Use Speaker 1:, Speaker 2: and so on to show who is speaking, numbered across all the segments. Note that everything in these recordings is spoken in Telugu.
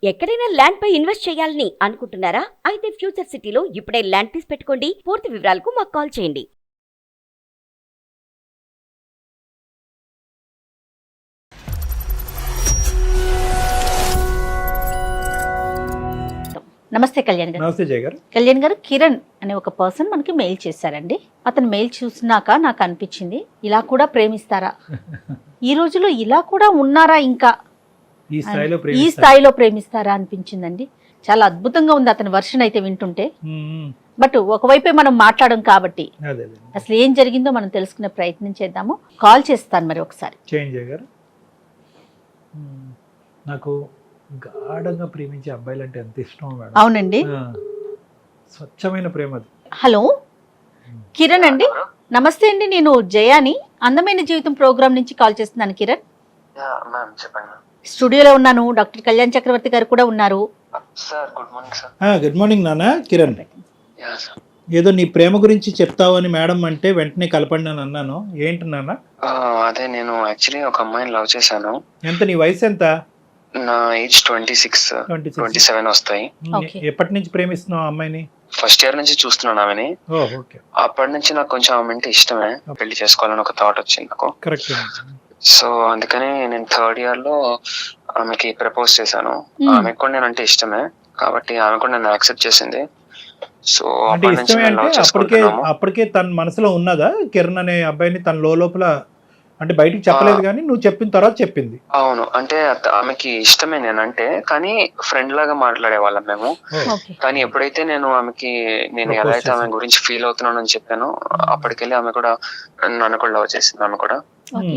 Speaker 1: ఎక్కడైనా ల్యాండ్ పై ఇన్వెస్ట్ చేయాలని అనుకుంటున్నారా? అయితే ఫ్యూచర్ సిటీలో ఇప్పుడే ల్యాండ్ తీసి పెట్టుకోండి. పూర్తి వివరాలకు మాకు కాల్ చేయండి.
Speaker 2: నమస్తే కళ్యాణ్ గారు.
Speaker 3: నమస్తే జయ గారు.
Speaker 2: కళ్యాణ్ గారు, కిరణ్ అనే ఒక పర్సన్ మనకి మెయిల్ చేశారండి. అతను మెయిల్ చూసినాక నాకు అనిపించింది, ఇలా కూడా ప్రేమిస్తారా, ఈ రోజులో ఇలా కూడా ఉన్నారా, ఇంకా ఈ స్థాయిలో ప్రేమిస్తారా అనిపించిందండి. చాలా అద్భుతంగా ఉంది అతని వర్షన్ అయితే వింటుంటే. బట్ ఒకవైపే మనం మాట్లాడడం కాబట్టి అసలు ఏం జరిగిందో మనం తెలుసుకునే ప్రయత్నం చేద్దాము. కాల్ చేస్తాను మరి ఒకసారి.
Speaker 3: చేంజ్ జయ గారు. నాకు గాఢంగా ప్రేమించే అబ్బాయిలు అంటే ఎంత ఇష్టం మేడం.
Speaker 2: అవునండి,
Speaker 3: స్వచ్ఛమైన ప్రేమ అది.
Speaker 2: హలో కిరణ్ అండి, నమస్తే అండి. నేను జయాని అందమైన జీవితం ప్రోగ్రామ్ నుంచి కాల్ చేస్తున్నాను. కిరణ్, స్టూడియోలో ఉన్నాను. డాక్టర్ కళ్యాణ్ చక్రవర్తి గారు కూడా ఉన్నారు.
Speaker 3: గుడ్ మార్నింగ్ నాన్న. కిరణ్, ఏదో నీ ప్రేమ గురించి చెప్తావు అని మేడం అంటే వెంటనే కలపండి అని అన్నాను. ఏంటి నాన్న?
Speaker 4: అదే నేను యాక్చువల్లీ ఒక అమ్మాయిని లవ్ చేశాను.
Speaker 3: ఎంత? నీ వయసు ఎంత?
Speaker 4: నా ఏజ్ 26, 27 వస్తాయి.
Speaker 3: ఎప్పటి నుంచి ప్రేమిస్తున్నావు అమ్మాయిని?
Speaker 4: ఫస్ట్ ఇయర్ నుంచి చూస్తున్నాను ఆమెని. అప్పటి నుంచి నాకు కొంచెం ఆమె అంటే ఇష్టమే. పెళ్లి చేసుకోవాలని ఒక థాట్ వచ్చింది నాకు.
Speaker 3: కరెక్ట్.
Speaker 4: సో అందుకని నేను థర్డ్ ఇయర్ లో ఆమెకి ప్రపోజ్ చేశాను. ఆమెకు కూడా నేను అంటే ఇష్టమే కాబట్టి ఆమె కూడా నన్ను యాక్సెప్ట్ చేసింది. సో అప్పటి నుంచి
Speaker 3: అప్పటికే తన మనసులో ఉన్నదా కిరణ్ అనే అబ్బాయిని? తన లోపల అంటే బయటికి చెప్పలేదు కానీ నువ్వు చెప్పిన తర్వాత చెప్పింది.
Speaker 4: అవును, అంటే ఆమెకి ఇష్టమే నేనంటే, కానీ ఫ్రెండ్ లాగా మాట్లాడేవాళ్ళం మేము. కానీ ఎప్పుడైతే నేను ఆమెకి నేను ఎలా అయితే ఆమె గురించి ఫీల్ అవుతున్నానని చెప్పాను, అప్పటికెళ్ళి ఆమె కూడా నన్ను కూడా లవ్ చేసింది. ఆమె కూడా.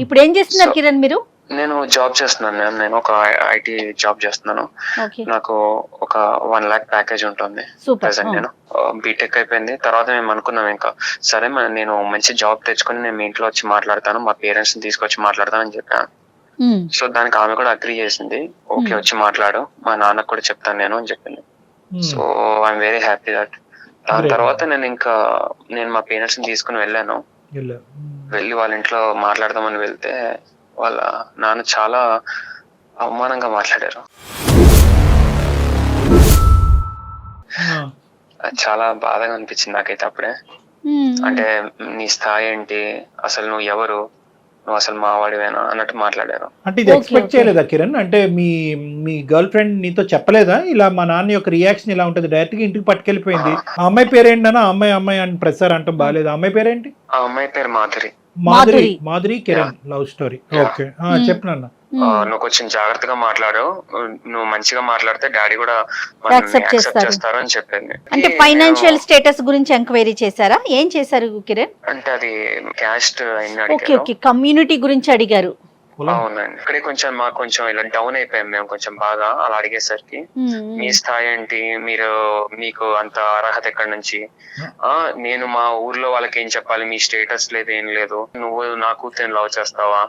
Speaker 2: ఇప్పుడు ఏం చేస్తున్నారు కిరణ్ మీరు?
Speaker 4: నేను జాబ్ చేస్తున్నాను. నేను ఒక ఐటీ జాబ్ చేస్తున్నాను. నాకు ఒక 1 lakh ప్యాకేజ్ ఉంటుంది ప్రెసెంట్. నేను బీటెక్ అయిపోయింది. తర్వాత మేము అనుకున్నాం ఇంకా సరే నేను మంచి జాబ్ తెచ్చుకొని నేను మీ ఇంట్లో వచ్చి మాట్లాడతాను, మా పేరెంట్స్ ని తీసుకొచ్చి మాట్లాడతానని చెప్పాను. సో దానికి ఆమె కూడా అగ్రీ చేసింది. ఓకే, వచ్చి మాట్లాడు, మా నాన్నకు కూడా చెప్తాను నేను అని చెప్పింది. So I'm very happy that. దాని తర్వాత నేను మా పేరెంట్స్ ని తీసుకుని వెళ్ళాను. వెళ్ళి వాళ్ళ ఇంట్లో మాట్లాడదామని వెళ్తే వాళ్ళ నాన్న చాలా అవమానంగా మాట్లాడారు. చాలా బాధగా అనిపించింది నాకైతే అప్పుడే. అంటే నీ స్థాయి ఏంటి, అసలు నువ్వు ఎవరు, నువ్వు అసలు మావాడివేనా అన్నట్టు మాట్లాడారు.
Speaker 3: అంటే ఇది ఎక్స్పెక్ట్ చేయలేదా కిరణ్? అంటే మీ గర్ల్ ఫ్రెండ్ నీతో చెప్పలేదా ఇలా మా నాన్న యొక్క రియాక్షన్ ఇలా ఉంటుంది? డైరెక్ట్ గా ఇంటికి పట్టుకెళ్ళిపోయింది. ఆ అమ్మాయి పేరేంటన్నా? అమ్మాయి అని ప్రసార్ అంటాం బాగాలేదు. ఆ అమ్మాయి పేరేంటి?
Speaker 4: ఆ అమ్మాయి పేరు Madhuri.
Speaker 3: Madhuri Kiran love story. Okay, చెప్పినా.
Speaker 4: నువ్వు కొంచెం జాగ్రత్తగా మాట్లాడు, నువ్వు మంచిగా మాట్లాడితే డాడీ కూడా యాక్సెప్ట్ చేస్తారు అని చెప్పింది.
Speaker 2: అంటే ఫైనాన్షియల్ స్టేటస్ గురించి ఎంక్వైరీ చేశారా? ఏం చేశారు కిరణ్?
Speaker 4: అంటే అది క్యాస్ట్
Speaker 2: కమ్యూనిటీ గురించి అడిగారు.
Speaker 4: అవునండి. ఇక్కడే మాకు కొంచెం ఇలా డౌన్ అయిపోయాం మేము కొంచెం బాగా. అలా అడిగేసరికి మీ స్థాయి ఏంటి, మీకు అంత అర్హత ఎక్కడి నుంచి, నేను మా ఊర్లో వాళ్ళకి ఏం చెప్పాలి, మీ స్టేటస్ లేదు ఏం లేదు, నువ్వు నా కూతురిని లవ్ చేస్తావా,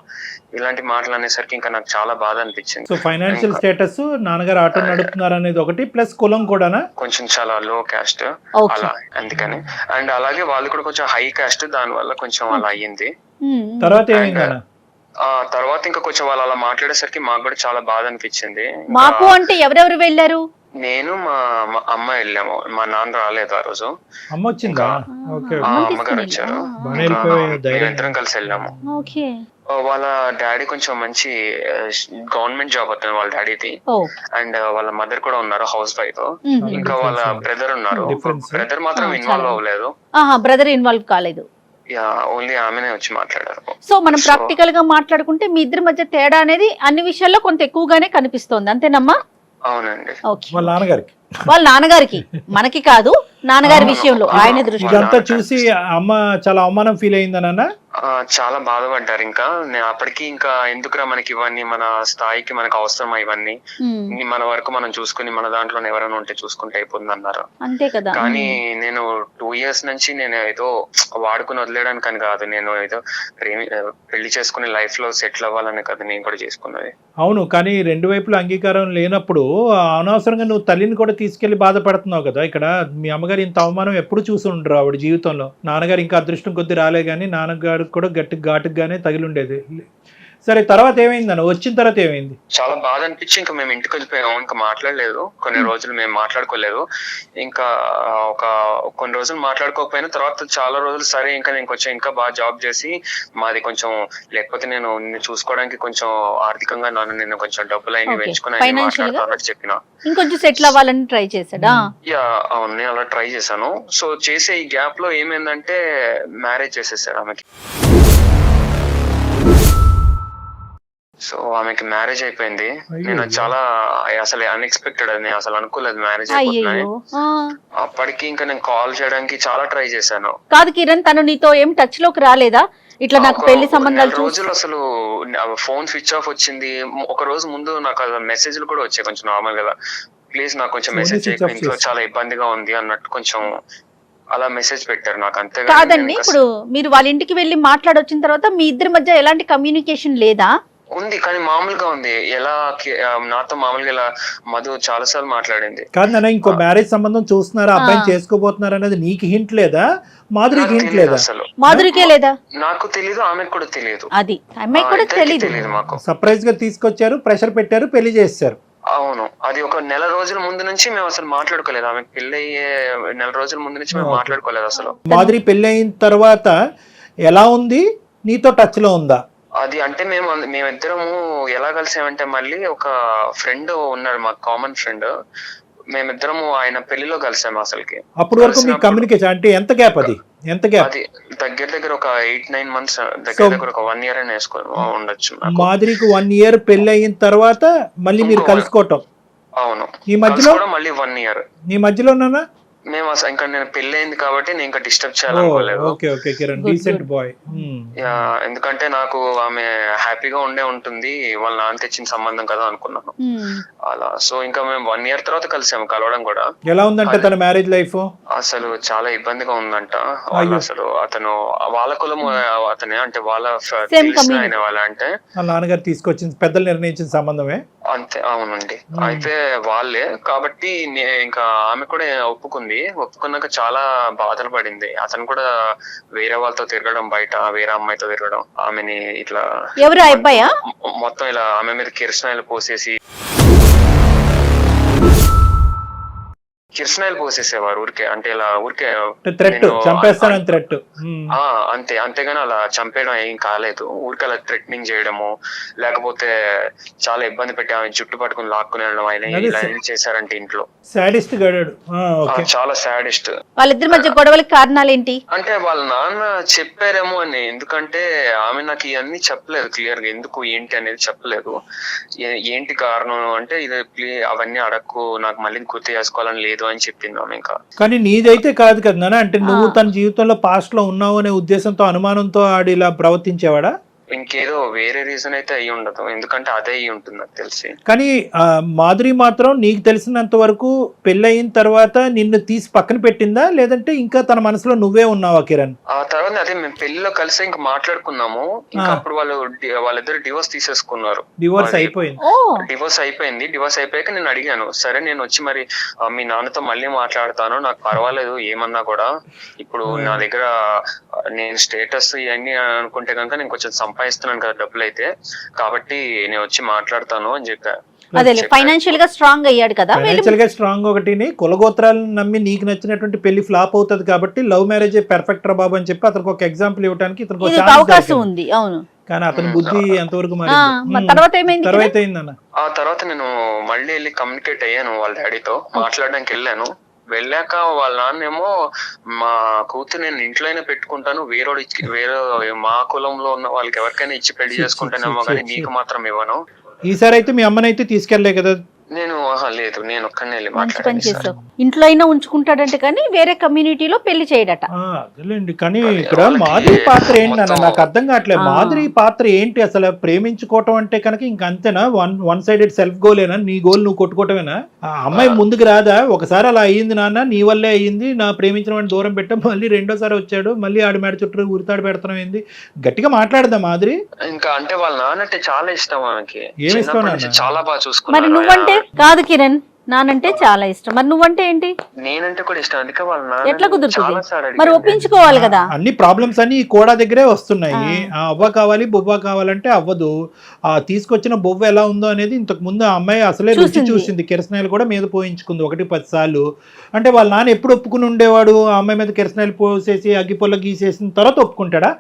Speaker 4: ఇలాంటి మాటలు అనేసరికి ఇంకా నాకు చాలా బాధ అనిపించింది.
Speaker 3: సో ఫైనాన్షియల్ స్టేటస్, నాన్నగారు ఆటో నడుపుతున్నారు అనేది ఒకటి, ప్లస్ కులం కూడా
Speaker 4: కొంచెం చాలా లో క్యాస్ట్ అలా, అందుకని. అండ్ అలాగే వాళ్ళు కూడా కొంచెం హై క్యాస్ట్, దాని వల్ల కొంచెం అలా అయ్యింది. తర్వాత ఇంకా కొంచెం వాళ్ళు అలా మాట్లాడేసరికి మాకు కూడా చాలా బాధ అనిపించింది.
Speaker 2: మాకు అంటే ఎవరెవరు వెళ్ళారు?
Speaker 4: నేను మా అమ్మ వెళ్ళాము, మా నాన్న రాలేదు ఆ రోజు. అమ్మగారు వచ్చారు, ఇద్దరం కలిసి వెళ్ళాము. వాళ్ళ డాడీ కొంచెం మంచి గవర్నమెంట్ జాబ్ అవుతుంది వాళ్ళ డాడీది. అండ్ వాళ్ళ మదర్ కూడా ఉన్నారు, హౌస్ వైఫ్. ఇంకా వాళ్ళ బ్రదర్ ఉన్నారు. బ్రదర్ మాత్రం ఇన్వాల్వ్ అవ్వలేదు.
Speaker 2: బ్రదర్ ఇన్వాల్వ్ కాలేదు,
Speaker 4: ఓన్లీ ఆమెనే వచ్చి మాట్లాడారు.
Speaker 2: సో మనం ప్రాక్టికల్ గా మాట్లాడుకుంటే మీ ఇద్దరి మధ్య తేడా అనేది అన్ని విషయాల్లో కొంత ఎక్కువగానే కనిపిస్తోంది, అంతేనమ్మా?
Speaker 4: అవునండి.
Speaker 3: వాళ్ళ
Speaker 2: నాన్నగారికి, మనకి కాదు, నాన్నగారి విషయంలో ఆయన దృష్టి
Speaker 3: ఇదంతా చూసి అమ్మ చాలా అవమానం ఫీల్ అయిందన్న.
Speaker 4: చాలా బాధపడ్డారు. ఇంకా అప్పటికి ఇంకా ఎందుకురా మనకి ఇవన్నీ, మన స్థాయికి మనకు అవసరమా ఇవన్నీ, మన వరకు మనం చూసుకుని మన దాంట్లో ఎవరైనా ఉంటే చూసుకుంటే అయిపోతుంది అన్నారు.
Speaker 2: అంతే కదా.
Speaker 4: కానీ నేను 2 years నుంచి నేను ఏదో వాడుకుని వదిలేయడానికి అని కాదు, నేను ఏదో పెళ్లి చేసుకుని లైఫ్ లో సెటిల్ అవ్వాలని కదా నేను కూడా చేసుకున్నది.
Speaker 3: అవును, కానీ రెండు వైపుల అంగీకారం లేనప్పుడు అనవసరంగా నువ్వు తల్లిని కూడా తీసుకెళ్లి బాధపడుతున్నావు కదా. ఇక్కడ మీ అమ్మగారు ఇంత అవమానం ఎప్పుడు చూసి ఉండరు ఆవిడ జీవితంలో. నాన్నగారు ఇంకా అదృష్టం కొద్ది రాలే, కానీ నాన్నగారు కూడా ఘాటుగానే తగిలి ఉండేది. సరే తర్వాత ఏమైంది అన్న, వచ్చిన తర్వాత ఏమైంది?
Speaker 4: చాలా బాధ అనిపించి ఇంకా మేము ఇంటికి వెళ్ళిపోయాము. ఇంకా మాట్లాడలేదు కొన్ని రోజులు, మేము మాట్లాడుకోలేదు. ఇంకా కొన్ని రోజులు మాట్లాడుకోకపోయినా తర్వాత చాలా రోజులు సరే ఇంకా నేను కొంచెం ఇంకా బాగా జాబ్ చేసి మాది కొంచెం, లేకపోతే నేను నిన్ను చూసుకోవడానికి కొంచెం ఆర్థికంగా నేను కొంచెం డబ్బులు అయినా పెంచుకుని మాట్లాడతానని చెప్పిన.
Speaker 2: ఇంకొంచెం సెటిల్ అవ్వాలని ట్రై చేశాడా?
Speaker 4: అవును, నేను అలా ట్రై చేశాను. సో చేసే ఈ గ్యాప్ లో ఏమైందంటే మ్యారేజ్ చేసేసారు ఆమెకి. సో ఆమెకి మ్యారేజ్ అయిపోయింది. నేను చాలా అసలు అన్ఎక్స్పెక్టెడ్, అది నేను అసలు అనుకోలేదు మ్యారేజ్ అయిపోతుందని. అప్పటికి ఇంకా నేను కాల్ చేయడానికి చాలా ట్రై చేశాను.
Speaker 2: కాదు కిరణ్, తను నీతో ఏం టచ్ లోకి రాలేదా? ఇట్లా నాకు పెళ్లి సంబంధాలు
Speaker 4: రోజులు అసలు ఫోన్ స్విచ్ ఆఫ్ వచ్చింది. ఒక రోజు ముందు నాకు మెసేజ్లు కూడా వచ్చాయి కొంచెం నార్మల్ గా, ప్లీజ్ నాకు కొంచెం మెసేజ్ చేయకు, ఇంట్లో చాలా ఇబ్బందిగా ఉంది అన్నట్టు కొంచెం అలా మెసేజ్ పెట్టారు నాకు. అంతే
Speaker 2: కాదండి, ఇప్పుడు మీరు వాళ్ళ ఇంటికి వెళ్ళి మాట్లాడొచ్చిన తర్వాత మీ ఇద్దరి మధ్య ఎలాంటి కమ్యూనికేషన్ లేదా?
Speaker 4: ఉంది, కానీ మామూలుగా ఉంది. ఎలా నాతో మామూలుగా ఇలా మధు చాలా సార్లు మాట్లాడింది.
Speaker 3: కాదు నాన్న, ఇంకో మ్యారేజ్ సంబంధం చూస్తున్నారా, అబ్బాయిని చేసుకోబోతున్నారు అనేది నీకు హింట్ లేదా, మాధురికి హింట్ లేదా?
Speaker 4: అసలు
Speaker 2: మాధురికే లేదా?
Speaker 4: నాకు తెలియదు, ఆమెకు కూడా తెలియదు.
Speaker 2: అది అమ్మాయి కూడా తెలియదు.
Speaker 4: మాకు
Speaker 3: సర్ప్రైజ్ గా తీసుకొచ్చారు, ప్రెషర్ పెట్టారు, పెళ్లి చేశారు.
Speaker 4: అవును, అది ఒక నెల రోజుల ముందు నుంచి మేము అసలు మాట్లాడుకోలేదు. ఆమెకు పెళ్లి అయ్యే నెల రోజుల ముందు నుంచి మేము మాట్లాడుకోలేదు అసలు.
Speaker 3: మాధురి పెళ్లి అయిన తర్వాత ఎలా ఉంది, నీతో టచ్ లో ఉందా?
Speaker 4: అది అంటే మేమిద్దరము ఎలా కలిసామంటే, మళ్ళీ ఒక ఫ్రెండ్ ఉన్నాడు మాకు, కామన్ ఫ్రెండ్. మేమిద్దరము ఆయన పెళ్లిలో కలిసాము అసలుకి.
Speaker 3: అప్పటి వరకు మీ కమ్యూనికేషన్ అంటే ఎంత గ్యాప్? అది ఎంత గ్యాప్?
Speaker 4: అది దగ్గర ఒక 8-9 months, దగ్గర ఒక 1 year అయినా ఉండొచ్చు.
Speaker 3: మాధురికి 1 year పెళ్లి అయిన తర్వాత మళ్ళీ మీరు కలుసుకోవటం.
Speaker 4: అవును,
Speaker 3: ఈ మధ్యలో
Speaker 4: మళ్ళీ 1 year.
Speaker 3: నీ మధ్యలోనా?
Speaker 4: మేము అసలు ఇంకా నేను పెళ్లి అయింది కాబట్టి నేను ఇంకా డిస్టర్బ్ చేయాలనుకోలేదు. ఎందుకంటే నాకు ఆమె హ్యాపీగా ఉంటుంది, వాళ్ళ నాన్న తెచ్చిన సంబంధం కదా అనుకున్నాను అలా. సో ఇంకా మేము 1 year తర్వాత కలిసాము. కలవడం కూడా
Speaker 3: ఎలా ఉందంటే తన మ్యారేజ్ లైఫ్
Speaker 4: అసలు చాలా ఇబ్బందిగా ఉందంట. వాళ్ళు అసలు అతను వాళ్ళ కులం అతనే, అంటే వాళ్ళ తెలిసిన ఆయన వాళ్ళ, అంటే
Speaker 3: నాన్నగారు తీసుకొచ్చిన పెద్దలు నిర్ణయించిన సంబంధమే
Speaker 4: అంతే. అవునండి, అయితే వాళ్ళే కాబట్టి ఇంకా ఆమె కూడా ఒప్పుకున్నాక చాలా బాధలు పడింది. అతను కూడా వేరే వాళ్ళతో తిరగడం, బయట వేరే అమ్మాయితో తిరగడం, ఆమెని ఇట్లా
Speaker 2: ఎవరు అబ్బాయా
Speaker 4: మొత్తం ఇలా ఆమె మీద కిరసనాయిలు పోసేసేవారు ఊరికే, అంటే ఇలా ఊరికే అంతే. అంతేగాని అలా చంపేయడం ఏం కాలేదు. ఊరికే అలా థ్రెటనింగ్ చేయడము, లేకపోతే చాలా ఇబ్బంది పెట్టి ఆమె జుట్టు పట్టుకుని లాక్కుని వెళ్ళడం, ఆయన ఇలా చేశారంటే ఇంట్లో. చాలా సాడిస్ట్.
Speaker 2: వాళ్ళిద్దరి మధ్య గొడవలకి కారణాలు ఏంటి
Speaker 4: అంటే వాళ్ళ నాన్న చెప్పారేమో అని. ఎందుకంటే ఆమె నాకు ఇవన్నీ చెప్పలేదు క్లియర్ గా, ఎందుకు ఏంటి అనేది చెప్పలేదు. ఏంటి కారణం అంటే, ఇది అవన్నీ అడక్కు, నాకు మళ్ళీ గుర్తు చేసుకోవాలని లేదు అని చెప్పింది ఆమె. ఇంకా
Speaker 3: కానీ నీదైతే కాదు కదా, అంటే నువ్వు తన జీవితంలో పాస్ట్ లో ఉన్నావు అనే ఉద్దేశంతో, అనుమానంతో ఆడి ఇలా ప్రవర్తించేవాడా?
Speaker 4: ఇంకేదో వేరే రీజన్ అయితే అయ్యి ఉండదు, ఎందుకంటే అదే అయ్యి ఉంటుంది నాకు తెలిసి.
Speaker 3: కానీ మాధురి మాత్రం నీకు తెలిసినంత వరకు పెళ్ళయిన తర్వాత నిన్ను తీసి పక్కన పెట్టిందా, లేదంటే ఇంకా తన మనసులో నువ్వే ఉన్నావా కిరణ్?
Speaker 4: ఆ తర్వాత అదే మేము పెళ్లిలో కలిసి ఇంకా మాట్లాడుకున్నాము. ఇంకా అప్పుడు వాళ్ళిద్దరు డివోర్స్ తీసేసుకున్నారు.
Speaker 3: డివోర్స్ అయిపోయింది.
Speaker 4: డివోర్స్ అయిపోయాక నేను అడిగాను, సరే నేను వచ్చి మరి మీ నాన్నతో మళ్ళీ మాట్లాడతాను, నాకు పర్వాలేదు ఏమన్నా కూడా, ఇప్పుడు నా దగ్గర నేను స్టేటస్ ఇవన్నీ అనుకుంటే కనుక నేను కొంచెం సంపాదిస్తున్నాను కదా డబ్బులు అయితే, కాబట్టి నేను వచ్చి మాట్లాడతాను అని చెప్పా.
Speaker 2: అదే ఫైనాన్షియల్ గా స్ట్రాంగ్ అయ్యాడు కదా.
Speaker 3: ఫైనాన్షియల్ గా స్ట్రాంగ్ ఒకటిని, కులగోత్రాలను నమ్మి నీకు నచ్చినటువంటి పెళ్లి ఫ్లాప్ అవుతుంది కాబట్టి లవ్ మ్యారేజ్ పెర్ఫెక్ట్ రా బాబు అని చెప్పి అతనికి ఒక ఎగ్జాంపుల్ ఇవ్వడానికి ఇతనికి
Speaker 2: అవకాశం ఉంది. అవును,
Speaker 3: కానీ అతని బుద్ధి ఎంతవరకు
Speaker 2: తర్వాత ఏమైంది?
Speaker 3: తర్వాత ఏందన్న,
Speaker 4: ఆ తర్వాత నేను మళ్ళీ వెళ్ళి కమ్యూనికేట్ అయ్యాను వాళ్ళ డాడీతో, మాట్లాడడానికి వెళ్ళాను. వెళ్ళాక వాళ్ళ నాన్నేమో, మా కూతురు నేను ఇంట్లోనే పెట్టుకుంటాను, వేరే మా కులంలో ఉన్న వాళ్ళకి ఎవరికైనా ఇచ్చి పెళ్లి చేసుకుంటానేమో కానీ నీకు మాత్రం ఇవ్వను.
Speaker 3: ఈసారి అయితే మీ అమ్మనైతే తీసుకెళ్లే కదా?
Speaker 4: నేను లేదు, నేను ఒక్కనే వెళ్ళి
Speaker 2: మాట్లాడాను. ఇంట్లో అయినా ఉంచుకుంటాడంటే కానీ వేరే కమ్యూనిటీలో పెళ్లి చేయడట.
Speaker 3: అదేలేండి, కానీ ఇక్కడ మాధురి పాత్ర ఏంటి అన్న నాకు అర్థం కావట్లేదు. మాధురి పాత్ర ఏంటి అసలు? ప్రేమించుకోవటం అంటే కనుక ఇంక అంతేనా? వన్ సైడెడ్ సెల్ఫ్ గోలేనా? నీ గోల్ నువ్వు కొట్టుకోవటమేనా? ఆ అమ్మాయి ముందుకు రాదా? ఒకసారి అలా అయ్యింది నాన్న, నీ వల్లే అయ్యింది, నా ప్రేమించిన వాడిని దూరం పెట్టాం, మళ్ళీ రెండోసారి వచ్చాడు, మళ్ళీ ఆడి మేడ చుట్టూ ఉరితాడు పెడతాం ఏంది? గట్టిగా మాట్లాడదా మాధురి?
Speaker 4: ఇంకా అంటే వాళ్ళ నాన్న అంటే చాలా ఇష్టం ఆమెకి,
Speaker 3: ఏమి ఇష్టం?
Speaker 4: చాలా బాగా చూసుకున్నాడు.
Speaker 2: కాదు కిరణ్, నానంటే చాలా ఇష్టం. మరి నువ్వంటే ఏంటి?
Speaker 4: నేనంటే కూడా ఇష్టం, అందుకే వాళ్ళ
Speaker 2: ఎట్లా
Speaker 4: నాన్న
Speaker 2: కుదురుతుంది?
Speaker 4: చాలా సార్లు
Speaker 2: మరి
Speaker 4: అడిగాను.
Speaker 2: ఒప్పించుకోవాలి కదా.
Speaker 3: అన్ని ప్రాబ్లమ్స్ అన్ని ఈ కోడ దగ్గరే వస్తున్నాయి. ఆ అవ్వ కావాలి బొవ్వ కావాలంటే అవ్వదు. ఆ తీసుకొచ్చిన బొవ్వ ఎలా ఉందో అనేది ఇంతకు ముందు ఆ అమ్మాయి అసలే రుచి చూసింది. కిరసనాయిలు కూడా మీద పోయించుకుంది 1-10 సార్లు. అంటే వాళ్ళ నాన్న ఎప్పుడు ఒప్పుకుని ఉండేవాడు? ఆ అమ్మాయి మీద కిరసనాయిలు పోసేసి అగ్గిపొల్ల గీసేసిన తర్వాత ఒప్పుకుంటాడా?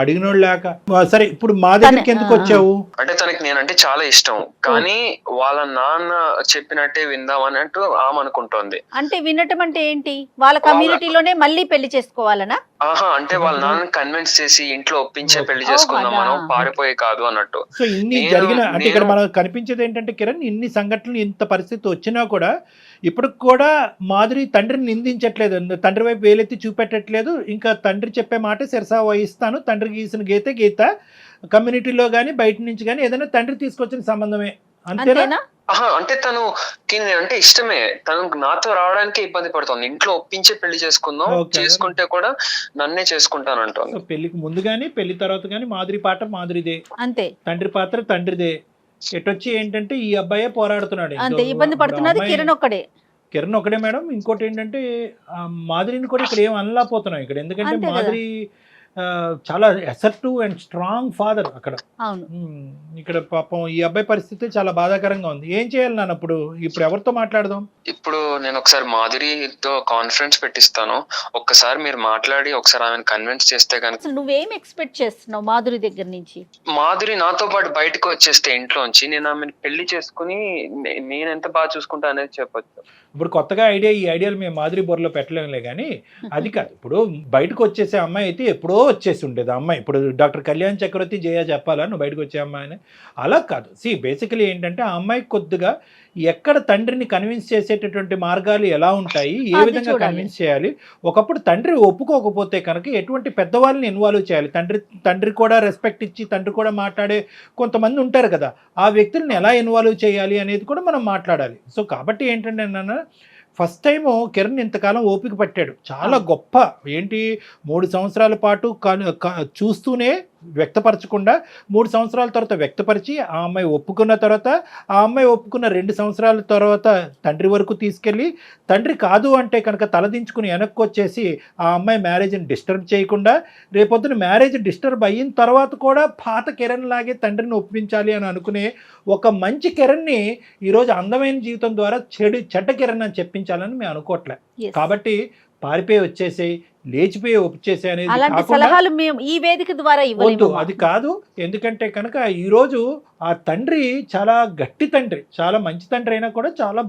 Speaker 3: అడిగినోడు లేక. సరే ఇప్పుడు మా దగ్గరికి ఎందుకు వచ్చావు?
Speaker 4: అంటే తనకి నేనంటే చాలా ఇష్టం, కానీ వాళ్ళ నాన్న చెప్పినట్టే విందాం అన్నట్టు ఆమె అనుకుంటోంది.
Speaker 2: అంటే వినటం అంటే ఏంటి? వాళ్ళ కమ్యూనిటీలోనే మళ్ళీ పెళ్లి చేసుకోవాలనా?
Speaker 4: ఆహా, అంటే వాళ్ళ నాన్న కన్విన్స్ చేసి ఇంట్లో ఒప్పించే పెళ్లి చేసుకుందాం మనం, పారిపోయి కాదు అన్నట్టు.
Speaker 3: సో ఇన్ని జరిగిన అంటే ఇక్కడ మనకు కనిపించేది ఏంటంటే కిరణ్, ఇన్ని సంఘటనలు ఇంత పరిస్థితి వచ్చినా కూడా ఇప్పుడు కూడా మాధురి తండ్రిని నిందించట్లేదు, తండ్రి వైపు వేలెత్తి చూపెట్టట్లేదు. ఇంకా తండ్రి చెప్పే మాట శిరసా వహిస్తాను, తండ్రి గీసిన గీత గీత, కమ్యూనిటీలో కానీ బయట నుంచి కానీ ఏదైనా తండ్రి తీసుకొచ్చిన సంబంధమే, అంతేనా?
Speaker 4: ఆహా, అంటే తనకి నేనంటే ఇష్టమే, తను నాతో రావడానికి ఇబ్బంది పడుతుంది. ఇంట్లో ఒప్పించే పెళ్లి చేసుకుందాం, చేసుకుంటే కూడా నన్నే చేసుకుంటాను అంటుంది.
Speaker 3: పెళ్లికి ముందు గానీ పెళ్లి తర్వాత గానీ మాధురి పాట మాధురిదే,
Speaker 2: అంతే.
Speaker 3: తండ్రి పాత్ర తండ్రిదే. ఎటొచ్చి ఏంటంటే ఈ అబ్బాయే పోరాడుతున్నాడు,
Speaker 2: అంతే. ఇబ్బంది పడుతున్నది కిరణ్ ఒక్కడే.
Speaker 3: కిరణ్ ఒకటే మేడం. ఇంకోటి ఏంటంటే మాధురిని కూడా ఇక్కడ ఏం అనలేకపోతున్నాం ఇక్కడ, ఎందుకంటే మాధురి చాలా అసర్టివ్ అండ్ స్ట్రాంగ్ ఫాదర్ అక్కడ. ఇక్కడ పాపం ఈ అబ్బాయి పరిస్థితి చాలా బాధాకరంగా ఉంది. ఏం చేయాలి నాన్న? ఇప్పుడు ఎవరితో మాట్లాడదాం?
Speaker 4: ఇప్పుడు నేను ఒకసారి మాధురితో కాన్ఫరెన్స్ పెట్టిస్తాను, ఒక్కసారి మీరు మాట్లాడి ఒకసారి ఆమెను కన్విన్స్ చేస్తే కనుక.
Speaker 2: నువ్వేం ఎక్స్పెక్ట్ చేస్తున్నావు మాధురి దగ్గర నుంచి?
Speaker 4: మాధురి నాతో పాటు బయటకు వచ్చేస్తే ఇంట్లోంచి, నేను ఆమెను పెళ్లి చేసుకుని నేను ఎంత బాగా చూసుకుంటా అనేది చెప్పొచ్చు.
Speaker 3: ఇప్పుడు కొత్తగా ఈ ఐడియాలు మేము మాధురి బొర్రలో పెట్టలేములే కానీ అది కాదు. ఇప్పుడు బయటకు వచ్చేసే అమ్మాయి అయితే ఎప్పుడో వచ్చేసి ఉండేది అమ్మాయి. ఇప్పుడు డాక్టర్ కళ్యాణ్ చక్రవర్తి జయ చెప్పాలా నువ్వు బయటకు వచ్చే అమ్మాయిని? అలా కాదు. బేసికలీ ఏంటంటే ఆ అమ్మాయికి కొద్దిగా ఎక్కడ తండ్రిని కన్విన్స్ చేసేటటువంటి మార్గాలు ఎలా ఉంటాయి, ఏ విధంగా కన్విన్స్ చేయాలి. ఒకప్పుడు తండ్రి ఒప్పుకోకపోతే కనుక ఎటువంటి పెద్దవాళ్ళని ఇన్వాల్వ్ చేయాలి. తండ్రి కూడా రెస్పెక్ట్ ఇచ్చి తండ్రి కూడా మాట్లాడే కొంతమంది ఉంటారు కదా, ఆ వ్యక్తులను ఎలా ఇన్వాల్వ్ చేయాలి అనేది కూడా మనం మాట్లాడాలి. సో కాబట్టి ఏంటంటే నాన్న, ఫస్ట్ టైము కిరణ్ ఇంతకాలం ఓపిక పట్టాడు, చాలా గొప్ప. ఏంటి 3 సంవత్సరాల పాటు చూస్తూనే వ్యక్తపరచకుండా 3 సంవత్సరాల తర్వాత వ్యక్తపరిచి ఆ అమ్మాయి ఒప్పుకున్న తర్వాత, ఆ అమ్మాయి ఒప్పుకున్న 2 సంవత్సరాల తర్వాత తండ్రి వరకు తీసుకెళ్ళి, తండ్రి కాదు అంటే కనుక తలదించుకుని వెనక్కి వచ్చేసి ఆ అమ్మాయి మ్యారేజ్ని డిస్టర్బ్ చేయకుండా, రేపొద్దున మ్యారేజ్ డిస్టర్బ్ అయిన తర్వాత కూడా పాత కిరణ్ లాగే తండ్రిని ఒప్పించాలి అని అనుకునే ఒక మంచి కిరణ్ని ఈరోజు అందమైన జీవితం ద్వారా చెడ్డ కిరణ్ అని చెప్పించాలని మేము అనుకోవట్లే. కాబట్టి పారిపోయి వచ్చేసి లేచిపోయి ఒప్పించేసే అనేది
Speaker 2: ఈ వేదిక ద్వారా
Speaker 3: వద్దు, అది కాదు. ఎందుకంటే కనుక ఈరోజు ఆ తండ్రి చాలా గట్టి తండ్రి, చాలా మంచి తండ్రి అయినా కూడా చాలా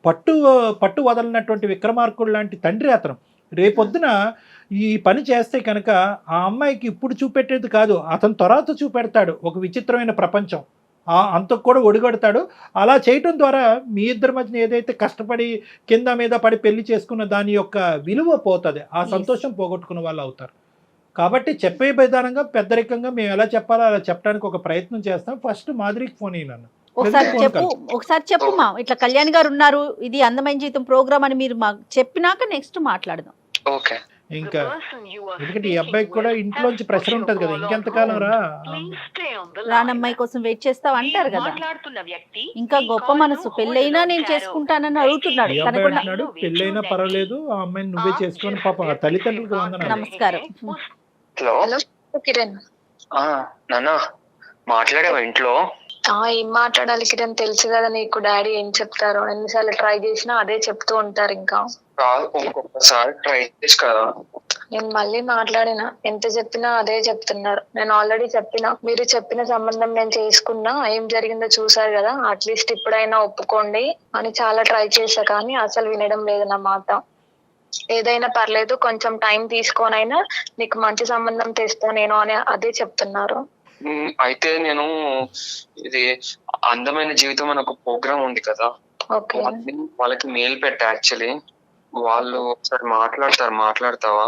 Speaker 3: పట్టు వదలనటువంటి విక్రమార్కుడు లాంటి తండ్రి అతను. రేపొద్దున ఈ పని చేస్తే కనుక ఆ అమ్మాయికి ఇప్పుడు చూపెట్టేది కాదు, అతను తర్వాత చూపెడతాడు ఒక విచిత్రమైన ప్రపంచం. అంతకు కూడా ఒడిగడతాడు. అలా చేయటం ద్వారా మీ ఇద్దరి మధ్యన ఏదైతే కష్టపడి కింద మీద పడి పెళ్లి చేసుకున్న దాని యొక్క విలువ పోతుంది, ఆ సంతోషం పోగొట్టుకున్న వాళ్ళు అవుతారు. కాబట్టి చెప్పే విధానంగా పెద్దరికంగా మేము ఎలా చెప్పాలో అలా చెప్పడానికి ఒక ప్రయత్నం చేస్తాం. ఫస్ట్ మాధురికి ఫోన్ అయినాను.
Speaker 2: ఒకసారి చెప్పు మా, ఇట్లా కళ్యాణ్ గారు ఉన్నారు, ఇది అందమైన జీవితం ప్రోగ్రామ్ అని మీరు మాకు చెప్పినాక నెక్స్ట్ మాట్లాడదాం.
Speaker 4: ఓకే.
Speaker 3: ఇంకా ఎందుకంటే ఈ అబ్బాయికి కూడా ఇంట్లోంచి ప్రెషర్ ఉంటది కదా, ఇంకెంతకాలం
Speaker 2: రానమ్మాయి కోసం వెయిట్ చేస్తావు అంటారు కదా. ఇంకా గొప్ప మనసు, పెళ్ళైనా నేను చేసుకుంటానని అడుగుతున్నాడు.
Speaker 3: పెళ్ళైనా పర్వాలేదు, ఆ అమ్మాయిని నువ్వే చేసుకొని పాప తల్లిదండ్రులకు వందనాలు.
Speaker 2: నమస్కారం.
Speaker 4: హలో కిరణ్. నాన్న మాట్లాడావా ఇంట్లో?
Speaker 5: ఏం మాట్లాడాలి కిరణ్, తెలుసు కదా నీకు డాడీ ఏం చెప్తారో. ఎన్నిసార్లు ట్రై చేసినా అదే చెప్తూ ఉంటారు. ఇంకా
Speaker 4: ఇంకొకసారి ట్రై చేసి కదా.
Speaker 5: నేను మళ్ళీ మాట్లాడినా, ఎంత చెప్పినా అదే చెప్తున్నారు. నేను ఆల్రెడీ చెప్పినా, మీరు చెప్పిన సంబంధం నేను చేసుకున్నా, ఏం జరిగిందో చూసారు కదా, అట్లీస్ట్ ఇప్పుడైనా ఒప్పుకోండి అని చాలా ట్రై చేశా, కానీ అసలు వినడం లేదు నా మాట. ఏదైనా పర్లేదు, కొంచెం టైం తీసుకోనైనా నీకు మంచి సంబంధం తెస్తా నేను అని అదే చెప్తున్నారు.
Speaker 4: అయితే నేను ఇది అందమైన జీవితం అని ఒక ప్రోగ్రామ్ ఉంది కదా, వాళ్ళకి మెయిల్ పెట్టా. యాక్చువల్లీ వాళ్ళు ఒకసారి మాట్లాడతావా?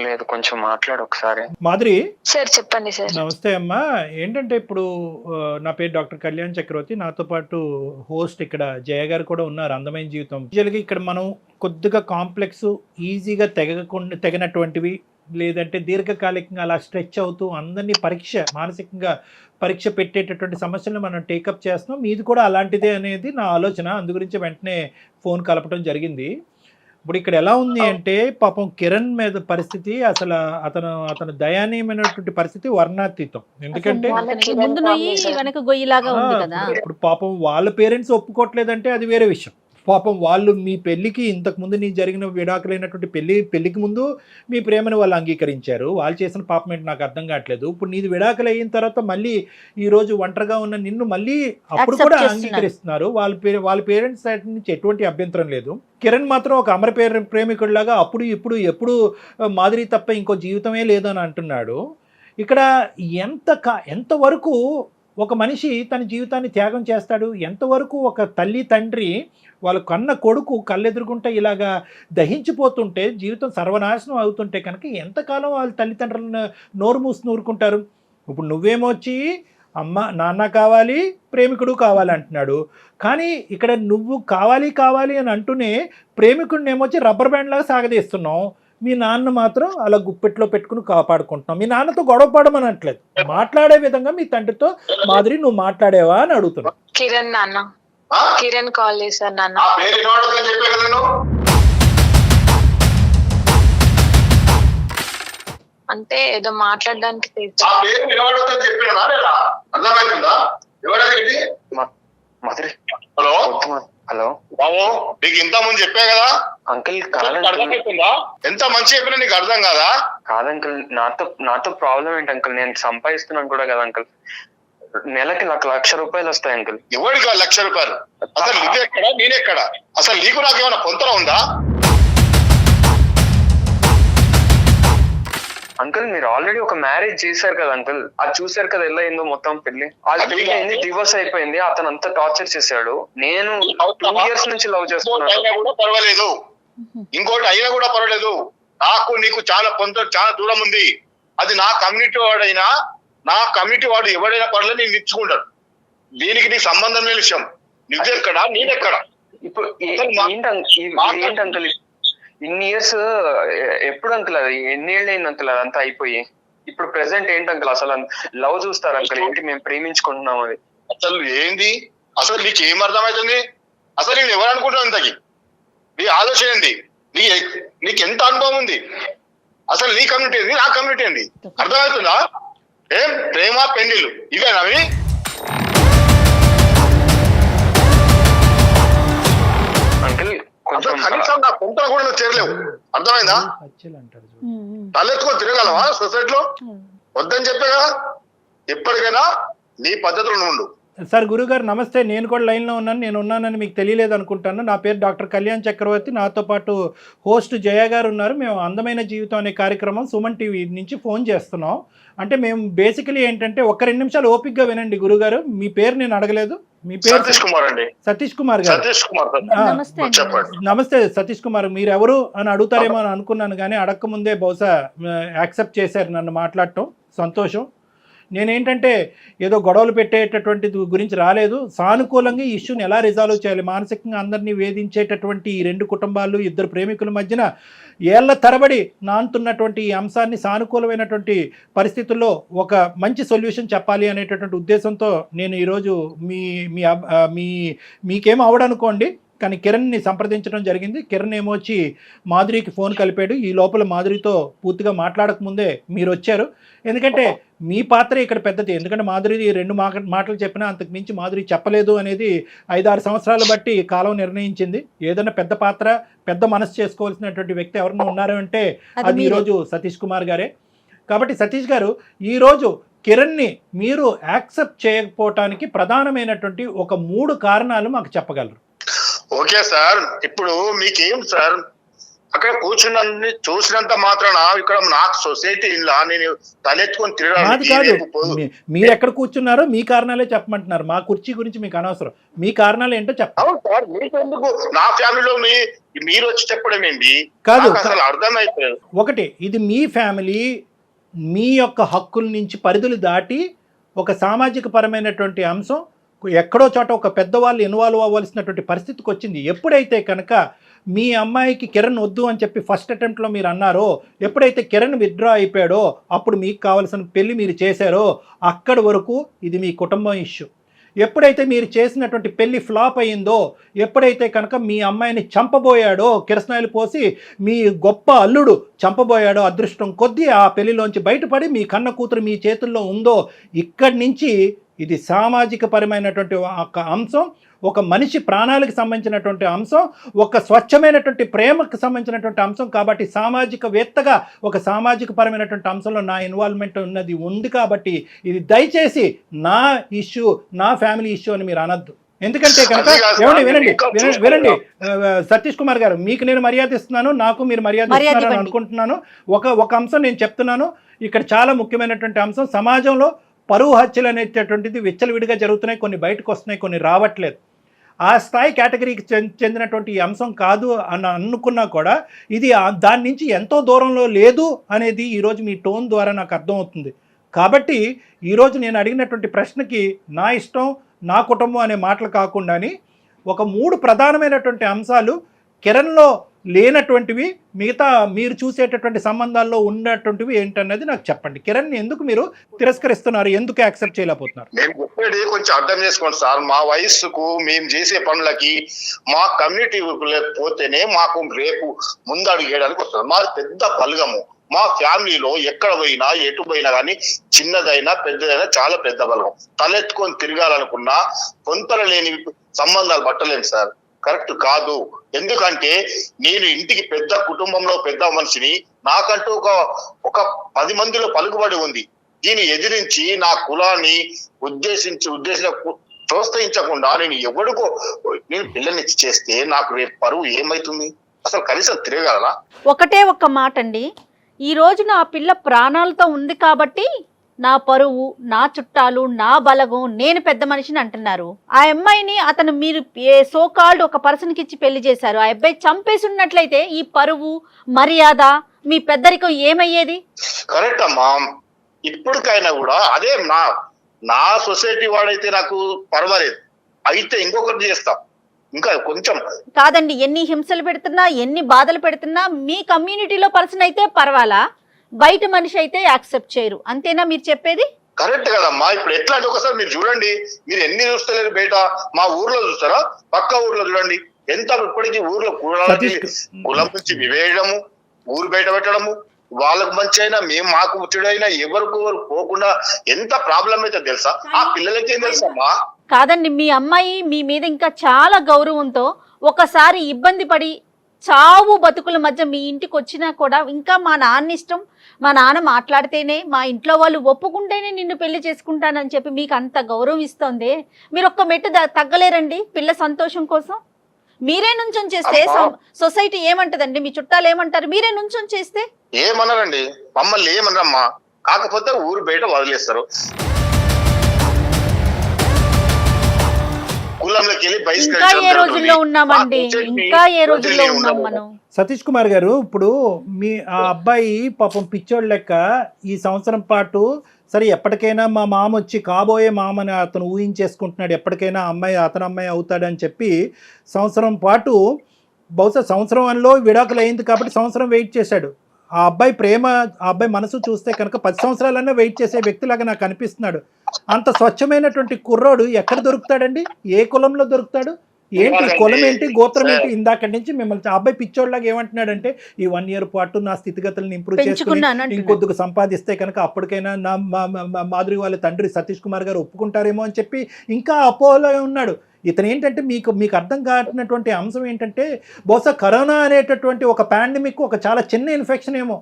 Speaker 4: లేదు కొంచెం మాట్లాడు ఒకసారి.
Speaker 3: మాధురి
Speaker 5: సార్ చెప్పండి సార్.
Speaker 3: నమస్తే అమ్మా. ఏంటంటే ఇప్పుడు నా పేరు డాక్టర్ కళ్యాణ్ చక్రవర్తి, నాతో పాటు హోస్ట్ ఇక్కడ జయ గారు కూడా ఉన్నారు, అందమైన జీవితం. ఇక్కడ మనం కొద్దిగా కాంప్లెక్స్ ఈజీగా తెగనటువంటివి లేదంటే దీర్ఘకాలికంగా అలా స్ట్రెచ్ అవుతూ అందరినీ మానసికంగా పరీక్ష పెట్టేటటువంటి సమస్యలను మనం టేకప్ చేస్తున్నాం. మీది కూడా అలాంటిదే అనేది నా ఆలోచన. అందు గురించి వెంటనే ఫోన్ కలపడం జరిగింది. ఇప్పుడు ఇక్కడ ఎలా ఉంది అంటే పాపం కిరణ్ మీద పరిస్థితి అసలు అతను దయనీయమైనటువంటి పరిస్థితి వర్ణాతీతం. ఎందుకంటే
Speaker 2: అతనికి ముందు నొయ్యి వెనక గొయ్యిలాగా ఉంది కదా.
Speaker 3: ఇప్పుడు పాపం వాళ్ళ పేరెంట్స్ ఒప్పుకోవట్లేదంటే అది వేరే విషయం. పాపం వాళ్ళు మీ పెళ్లికి ఇంతకు ముందు నీ జరిగిన విడాకులైనటువంటి పెళ్లికి ముందు మీ ప్రేమను వాళ్ళు అంగీకరించారు. వాళ్ళు చేసిన పాపం ఏంటి నాకు అర్థం కావట్లేదు. ఇప్పుడు నీది విడాకులు అయిన తర్వాత మళ్ళీ ఈ రోజు ఒంటరిగా ఉన్న నిన్ను మళ్ళీ అప్పుడు కూడా అంగీకరిస్తున్నారు. వాళ్ళ పేరెంట్స్ సైడ్ నుంచి ఎటువంటి అభ్యంతరం లేదు. కిరణ్ మాత్రం ఒక అమర ప్రేమికుడిలాగా అప్పుడు ఇప్పుడు ఎప్పుడు మాదిరి తప్ప ఇంకో జీవితమే లేదని అంటున్నాడు. ఇక్కడ ఎంతవరకు ఒక మనిషి తన జీవితాన్ని త్యాగం చేస్తాడు? ఎంతవరకు ఒక తల్లి తండ్రి వాళ్ళ కన్న కొడుకు కళ్ళెదురుగుంటే ఇలాగా దహించిపోతుంటే జీవితం సర్వనాశనం అవుతుంటే కనుక ఎంతకాలం వాళ్ళ తల్లిదండ్రులను నోరు మూసి నూరుకుంటారు? ఇప్పుడు నువ్వేమొచ్చి అమ్మ నాన్న కావాలి ప్రేమికుడు కావాలి అంటున్నాడు. కానీ ఇక్కడ నువ్వు కావాలి అని అంటూనే ప్రేమికుడిని ఏమొచ్చి రబ్బర్ బ్యాండ్ లాగా సాగదీస్తున్నావు. మీ నాన్న మాత్రం అలా గుప్పెట్లో పెట్టుకుని కాపాడుకుంటున్నావు. మీ నాన్నతో గొడవ పడమనట్లేదు, మాట్లాడే విధంగా మీ తండ్రితో మాదిరి నువ్వు మాట్లాడేవా అని అడుగుతున్నావు.
Speaker 5: కిరణ్ కాల్ చేశారు నాన్న. అంటే ఏదో మాట్లాడడానికి
Speaker 6: హలో
Speaker 4: హలో
Speaker 6: బాబు, నీకు ఇంత ముందు చెప్పా కదా
Speaker 4: అంకుల్.
Speaker 6: ఎంత మంచి చెప్పినా నీకు అర్థం కాదా?
Speaker 4: కాదంకుల్, నాతో ప్రాబ్లం ఏంటి అంకుల్? నేను సంపాదిస్తున్నాను కూడా కదా అంకుల్. నెలకి నాకు 1,00,000 రూపాయలు వస్తాయి అంకుల్.
Speaker 6: ఎవరికి 1,00,000 రూపాయలు? అసలు నువ్వెక్కడ నేనెక్కడ? అసలు నీకు నాకేమైనా పొంతన ఉందా?
Speaker 4: అంకుల్ మీరు ఆల్రెడీ ఒక మ్యారేజ్ చేశారు కదా అంకుల్, అది చూసారు కదా ఎలా అయిందో మొత్తం పెళ్లి. అది డివోర్స్ అయిపోయింది. అతను అంతా టార్చర్ చేశాడు. నేను 2 years నుంచి లవ్ చేస్తున్నాను.
Speaker 6: కూడా పర్వాలేదు, ఇంకోటి అయినా కూడా పర్వాలేదు. నాకు నీకు చాలా చాలా దూరం ఉంది. అది నా కమ్యూనిటీ వాడైనా నా కమ్యూనిటీ వాడు ఎవడైనా పర్లేదు నేను ఇచ్చుకుంటాడు. దీనికి నీకు సంబంధం లేని విషయం. నువ్వెక్కడ నేనెక్కడ?
Speaker 4: ఇప్పుడు ఏంటి అంకుల్ ఇన్ని ఇయర్స్ ఎప్పుడు అంకుల్? అది ఎన్నేళ్ళు అయింది అంకుల్ అదంతా అయిపోయి? ఇప్పుడు ప్రెసెంట్ ఏంటి అంకుల్? అసలు లవ్ చూస్తారు అంకుల్ ఏంటి? మేము ప్రేమించుకుంటున్నాం. అది
Speaker 6: అసలు ఏంది? అసలు నీకు ఏం అర్థమవుతుంది? అసలు నేను ఎవరు అనుకుంటున్నాను ఇంతకి? నీ ఆలోచన ఏంది? నీకు ఎంత అనుభవం ఉంది? అసలు నీ కమ్యూనిటీ ఏంది, నా కమ్యూనిటీ ఏంది? అర్థమవుతుందా? ఏం ప్రేమ పెళ్లిళ్ళు ఇవేనా అవి?
Speaker 4: అంకుల్
Speaker 6: కనీసం నా పొంతన కూడా నువ్వు చేరలేవు. అర్థమైందా? తలెత్తుకొని తిరగలవా సొసైటీలో? వద్దని చెప్పే కదా. ఎప్పటికైనా నీ పద్ధతులు ఉండు.
Speaker 3: సార్ గురుగారు నమస్తే, నేను కూడా లైన్లో ఉన్నాను. నేను ఉన్నానని మీకు తెలియలేదు అనుకుంటాను. నా పేరు డాక్టర్ కళ్యాణ్ చక్రవర్తి. నాతో పాటు హోస్ట్ జయ గారు ఉన్నారు. మేము అందమైన జీవితం అనే కార్యక్రమం సుమన్ టీవీ నుంచి ఫోన్ చేస్తున్నాం. అంటే మేము బేసికలీ ఏంటంటే 1-2 నిమిషాలు ఓపిక్గా వినండి గురుగారు. మీ పేరు నేను అడగలేదు. మీ పేరు
Speaker 6: సతీష్ కుమార్ అండి.
Speaker 3: సతీష్ కుమార్ గారు. నమస్తే సతీష్ కుమార్. మీరు ఎవరు అని అడుగుతారేమో అని అనుకున్నాను, కానీ అడగకముందే బహుశా యాక్సెప్ట్ చేశారు నన్ను మాట్లాడటం. సంతోషం. నేనేంటంటే ఏదో గొడవలు పెట్టేటటువంటి గురించి రాలేదు. సానుకూలంగా ఈ ఇష్యూని ఎలా రిజాల్వ్ చేయాలి, మానసికంగా అందరినీ వేధించేటటువంటి ఈ 2 కుటుంబాలు 2 ప్రేమికుల మధ్యన ఏళ్ల తరబడి నానుతున్నటువంటి ఈ అంశాన్ని సానుకూలమైనటువంటి పరిస్థితుల్లో ఒక మంచి సొల్యూషన్ చెప్పాలి అనేటటువంటి ఉద్దేశంతో నేను ఈరోజు మీకేం అవడనుకోండి, కానీ కిరణ్ని సంప్రదించడం జరిగింది. కిరణ్ ఏమొచ్చి మాధురికి ఫోన్ కలిపాడు. ఈ లోపల మాధురితో పూర్తిగా మాట్లాడకముందే మీరు వచ్చారు. ఎందుకంటే మీ పాత్ర ఇక్కడ పెద్దది. ఎందుకంటే మాధురి 2 మాటలు చెప్పినా అంతకు మించి మాధురి చెప్పలేదు అనేది 5-6 సంవత్సరాలు బట్టి కాలం నిర్ణయించింది. ఏదైనా పెద్ద పాత్ర పెద్ద మనసు చేసుకోవాల్సినటువంటి వ్యక్తి ఎవరైనా ఉన్నారు అంటే అది ఈరోజు సతీష్ కుమార్ గారే. కాబట్టి సతీష్ గారు, ఈరోజు కిరణ్ని మీరు యాక్సెప్ట్ చేయకపోవటానికి ప్రధానమైనటువంటి ఒక 3 కారణాలు మాకు చెప్పగలరు?
Speaker 6: ఓకే సార్, ఇప్పుడు మీకేం సార్, అక్కడ కూర్చున్న చూసినంత మాత్రాన ఇక్కడ నాకు సొసైటీ ఇలా నేను తలెత్తుకొని తిరగడానికి.
Speaker 3: మీరు ఎక్కడ కూర్చున్నారో మీ కారణాలే చెప్పమంటున్నారు. మా కుర్చీ గురించి మీకు అనవసరం. మీ కారణాలు ఏంటో చెప్పండి.
Speaker 6: అవును సార్, మీకెందుకు? నా ఫ్యామిలీలో మీరు వచ్చి చెప్పడం ఏంటి
Speaker 3: కాదు,
Speaker 6: అసలు అర్థమైతే.
Speaker 3: ఒకటి, ఇది మీ ఫ్యామిలీ, మీ యొక్క హక్కుల నుంచి పరిధులు దాటి ఒక సామాజిక పరమైనటువంటి అంశం ఎక్కడో చోట ఒక పెద్దవాళ్ళు ఇన్వాల్వ్ అవ్వాల్సినటువంటి పరిస్థితికి వచ్చింది. ఎప్పుడైతే కనుక మీ అమ్మాయికి కిరణ్ వద్దు అని చెప్పి ఫస్ట్ అటెంప్ట్లో మీరు అన్నారో, ఎప్పుడైతే కిరణ్ విత్డ్రా అయిపోయాడో అప్పుడు మీకు కావాల్సిన పెళ్లి మీరు చేశారో అక్కడి వరకు ఇది మీ కుటుంబం ఇష్యూ. ఎప్పుడైతే మీరు చేసినటువంటి పెళ్లి ఫ్లాప్ అయ్యిందో, ఎప్పుడైతే కనుక మీ అమ్మాయిని చంపబోయాడో, కిరసనాయిలు పోసి మీ గొప్ప అల్లుడు చంపబోయాడో, అదృష్టం కొద్దీ ఆ పెళ్లిలోంచి బయటపడి మీ కన్న కూతురు మీ చేతుల్లో ఉందో, ఇక్కడి నుంచి ఇది సామాజిక పరమైనటువంటి ఒక అంశం, ఒక మనిషి ప్రాణాలకు సంబంధించినటువంటి అంశం, ఒక స్వచ్ఛమైనటువంటి ప్రేమకు సంబంధించినటువంటి అంశం. కాబట్టి సామాజికవేత్తగా ఒక సామాజిక పరమైనటువంటి అంశంలో నా ఇన్వాల్వ్మెంట్ ఉన్నది ఉంది. కాబట్టి ఇది దయచేసి నా ఇష్యూ, నా ఫ్యామిలీ ఇష్యూ అని మీరు అనద్దు. ఎందుకంటే కనుక వినండి సతీష్ కుమార్ గారు, మీకు నేను మర్యాద ఇస్తున్నాను, నాకు మీరు మర్యాద ఇస్తున్నారని అనుకుంటున్నాను. ఒక అంశం నేను చెప్తున్నాను, ఇక్కడ చాలా ముఖ్యమైనటువంటి అంశం. సమాజంలో పరువు హత్యలు అనేటటువంటిది విచ్చలవిడిగా జరుగుతున్నాయి, కొన్ని బయటకు వస్తున్నాయి, కొన్ని రావట్లేదు. ఆ స్థాయి కేటగిరీకి చెందినటువంటి ఈ అంశం కాదు అని అనుకున్నా కూడా ఇది దాని నుంచి ఎంతో దూరంలో లేదు అనేది ఈరోజు మీ టోన్ ద్వారా నాకు అర్థమవుతుంది. కాబట్టి ఈరోజు నేను అడిగినటువంటి ప్రశ్నకి నా ఇష్టం, నా కుటుంబం అనే మాటలు కాకుండాని ఒక 3 ప్రధానమైనటువంటి అంశాలు కిరణ్లో లేనటువంటివి, మిగతా మీరు చూసేటటువంటి సంబంధాల్లో ఉన్నటువంటివి ఏంటన్నది నాకు చెప్పండి. కిరణ్ ఎందుకు మీరు తిరస్కరిస్తున్నారు, ఎందుకు యాక్సెప్ట్ చేయలేకపోతున్నారు?
Speaker 6: నేను చెప్పేది కొంచెం అర్థం చేసుకోండి సార్. మా వయస్సుకు మేము చేసే పనులకి మా కమ్యూనిటీ పోతేనే మాకు రేపు ముందడుగు వేయడానికి వస్తుంది. మాది పెద్ద బలగము. మా ఫ్యామిలీలో ఎక్కడ పోయినా ఎటు పోయినా కానీ చిన్నదైనా పెద్దదైనా చాలా పెద్ద బలగం. తలెత్తుకొని తిరగాలనుకున్నా కొంతల లేని సంబంధాలు పట్టలేను సార్, కరెక్ట్ కాదు. ఎందుకంటే నేను ఇంటికి పెద్ద కుటుంబంలో పెద్ద మనిషిని, నాకంటూ ఒక 10 మందిలో పలుకుబడి ఉంది. దీన్ని ఎదిరించి నా కులాన్ని ప్రోత్సహించకుండా నేను పిల్లల్ని చేస్తే నాకు రేపు పరువు ఏమైతుంది? అసలు కనీసం తిరగలనా?
Speaker 2: ఒకటే ఒక్క మాట అండి, ఈ రోజున ఆ పిల్ల ప్రాణాలతో ఉంది కాబట్టి నా పరువు, నా చుట్టాలు, నా బలగం, నేను పెద్ద మనిషిని అంటున్నారు. ఆ అమ్మాయిని అతను మీరు సో కాల్డ్ ఒక పర్సన్కి ఇచ్చి పెళ్లి చేశారు. ఆ అబ్బాయి చంపేసి ఉన్నట్లయితే ఈ పరువు, మర్యాద, మీ పెద్దరికం ఏమయ్యేది?
Speaker 6: కరెక్ట్ అమ్మా. ఇప్పటికైనా కూడా అదే నా సొసైటీ వాడైతే నాకు పర్వాలేదు, అయితే ఇంకొకటి చేస్తా. ఇంకా కొంచెం
Speaker 2: కాదండి, ఎన్ని హింసలు పెడుతున్నా, ఎన్ని బాధలు పెడుతున్నా మీ కమ్యూనిటీలో పర్సన్ అయితే పర్వాలా, బయట మనిషి అయితే యాక్సెప్ట్ చేయరు, అంతేనా మీరు చెప్పేది?
Speaker 6: కరెక్ట్ కదమ్మా. ఇప్పుడు ఎట్లా అంటే ఒకసారి మీరు చూడండి, మీరు ఎన్ని చూస్తలేరు బయట, మా ఊర్లో చూస్తారా, పక్క ఊర్లో చూడండి ఎంత ఇప్పటికీ ఊర్లో కులం నుంచి వివేయడము, ఊరు బయట పెట్టడము, వాళ్ళకు మంచి అయినా మేము మాకు చెడైనా ఎవరికి పోకుండా ఎంత ప్రాబ్లం అయితే తెలుసా? ఆ పిల్లలకి ఏం తెలుసమ్మా?
Speaker 2: కాదండి, మీ అమ్మాయి మీ మీద ఇంకా చాలా గౌరవంతో ఒకసారి ఇబ్బంది పడి చావు బతుకుల మధ్య మీ ఇంటికి వచ్చినా కూడా ఇంకా మా నాన్న ఇష్టం, మా నాన్న మాట్లాడితేనే, మా ఇంట్లో వాళ్ళు ఒప్పుకుంటేనే నిన్ను పెళ్లి చేసుకుంటానని చెప్పి మీకు అంత గౌరవం ఇస్తోంది. మీరు ఒక్క మెట్టు తగ్గలేరండి పిల్ల సంతోషం కోసం? మీరే నుంచొని చేస్తే సొసైటీ ఏమంటదండి, మీ చుట్టాలు ఏమంటారు? మీరే నుంచొని చేస్తే
Speaker 6: ఏమన్నారండి? మమ్మల్ని ఏమన్నారమ్మా, కాకపోతే ఊరు బయట వదిలేస్తారు.
Speaker 2: ఇంకా ఏ రోజుల్లో ఉన్నామండి, ఇంకా ఏ రోజుల్లో ఉన్నాం మనం?
Speaker 3: సతీష్ కుమార్ గారు, ఇప్పుడు మీ ఆ అబ్బాయి పాపం పిచ్చోడు లెక్క ఈ సంవత్సరం పాటు సరే ఎప్పటికైనా మా మామ వచ్చి కాబోయే మామని అతను ఊహించేసుకుంటున్నాడు, ఎప్పటికైనా అతని అమ్మాయి అవుతాడని చెప్పి సంవత్సరం పాటు, బహుశా సంవత్సరంలో విడాకులు అయింది కాబట్టి సంవత్సరం వెయిట్ చేశాడు. ఆ అబ్బాయి ప్రేమ, ఆ అబ్బాయి మనసు చూస్తే కనుక 10 సంవత్సరాలన్నా వెయిట్ చేసే వ్యక్తిలాగా నాకు అనిపిస్తున్నాడు. అంత స్వచ్ఛమైనటువంటి కుర్రోడు ఎక్కడ దొరుకుతాడండి? ఏ కులంలో దొరుకుతాడు? ఏంటి కులం ఏంటి, గోత్రం ఏంటి? ఇందాక నుంచి మిమ్మల్ని అబ్బాయి పిచ్చోడ్లాగా ఏమంటున్నాడంటే ఈ 1 year పాటు నా స్థితిగతులను ఇంప్రూవ్ చేసుకుని ఇంకొద్దుకు సంపాదిస్తే కనుక అప్పటికైనా నా మాధురి వాళ్ళ తండ్రి సతీష్ కుమార్ గారు ఒప్పుకుంటారేమో అని చెప్పి ఇంకా అపోలో ఉన్నాడు. ఇతను ఏంటంటే మీకు అర్థం కానటువంటి అంశం ఏంటంటే, బహుశా కరోనా అనేటటువంటి ఒక పాండమిక్ ఒక చాలా చిన్న ఇన్ఫెక్షన్ ఏమో,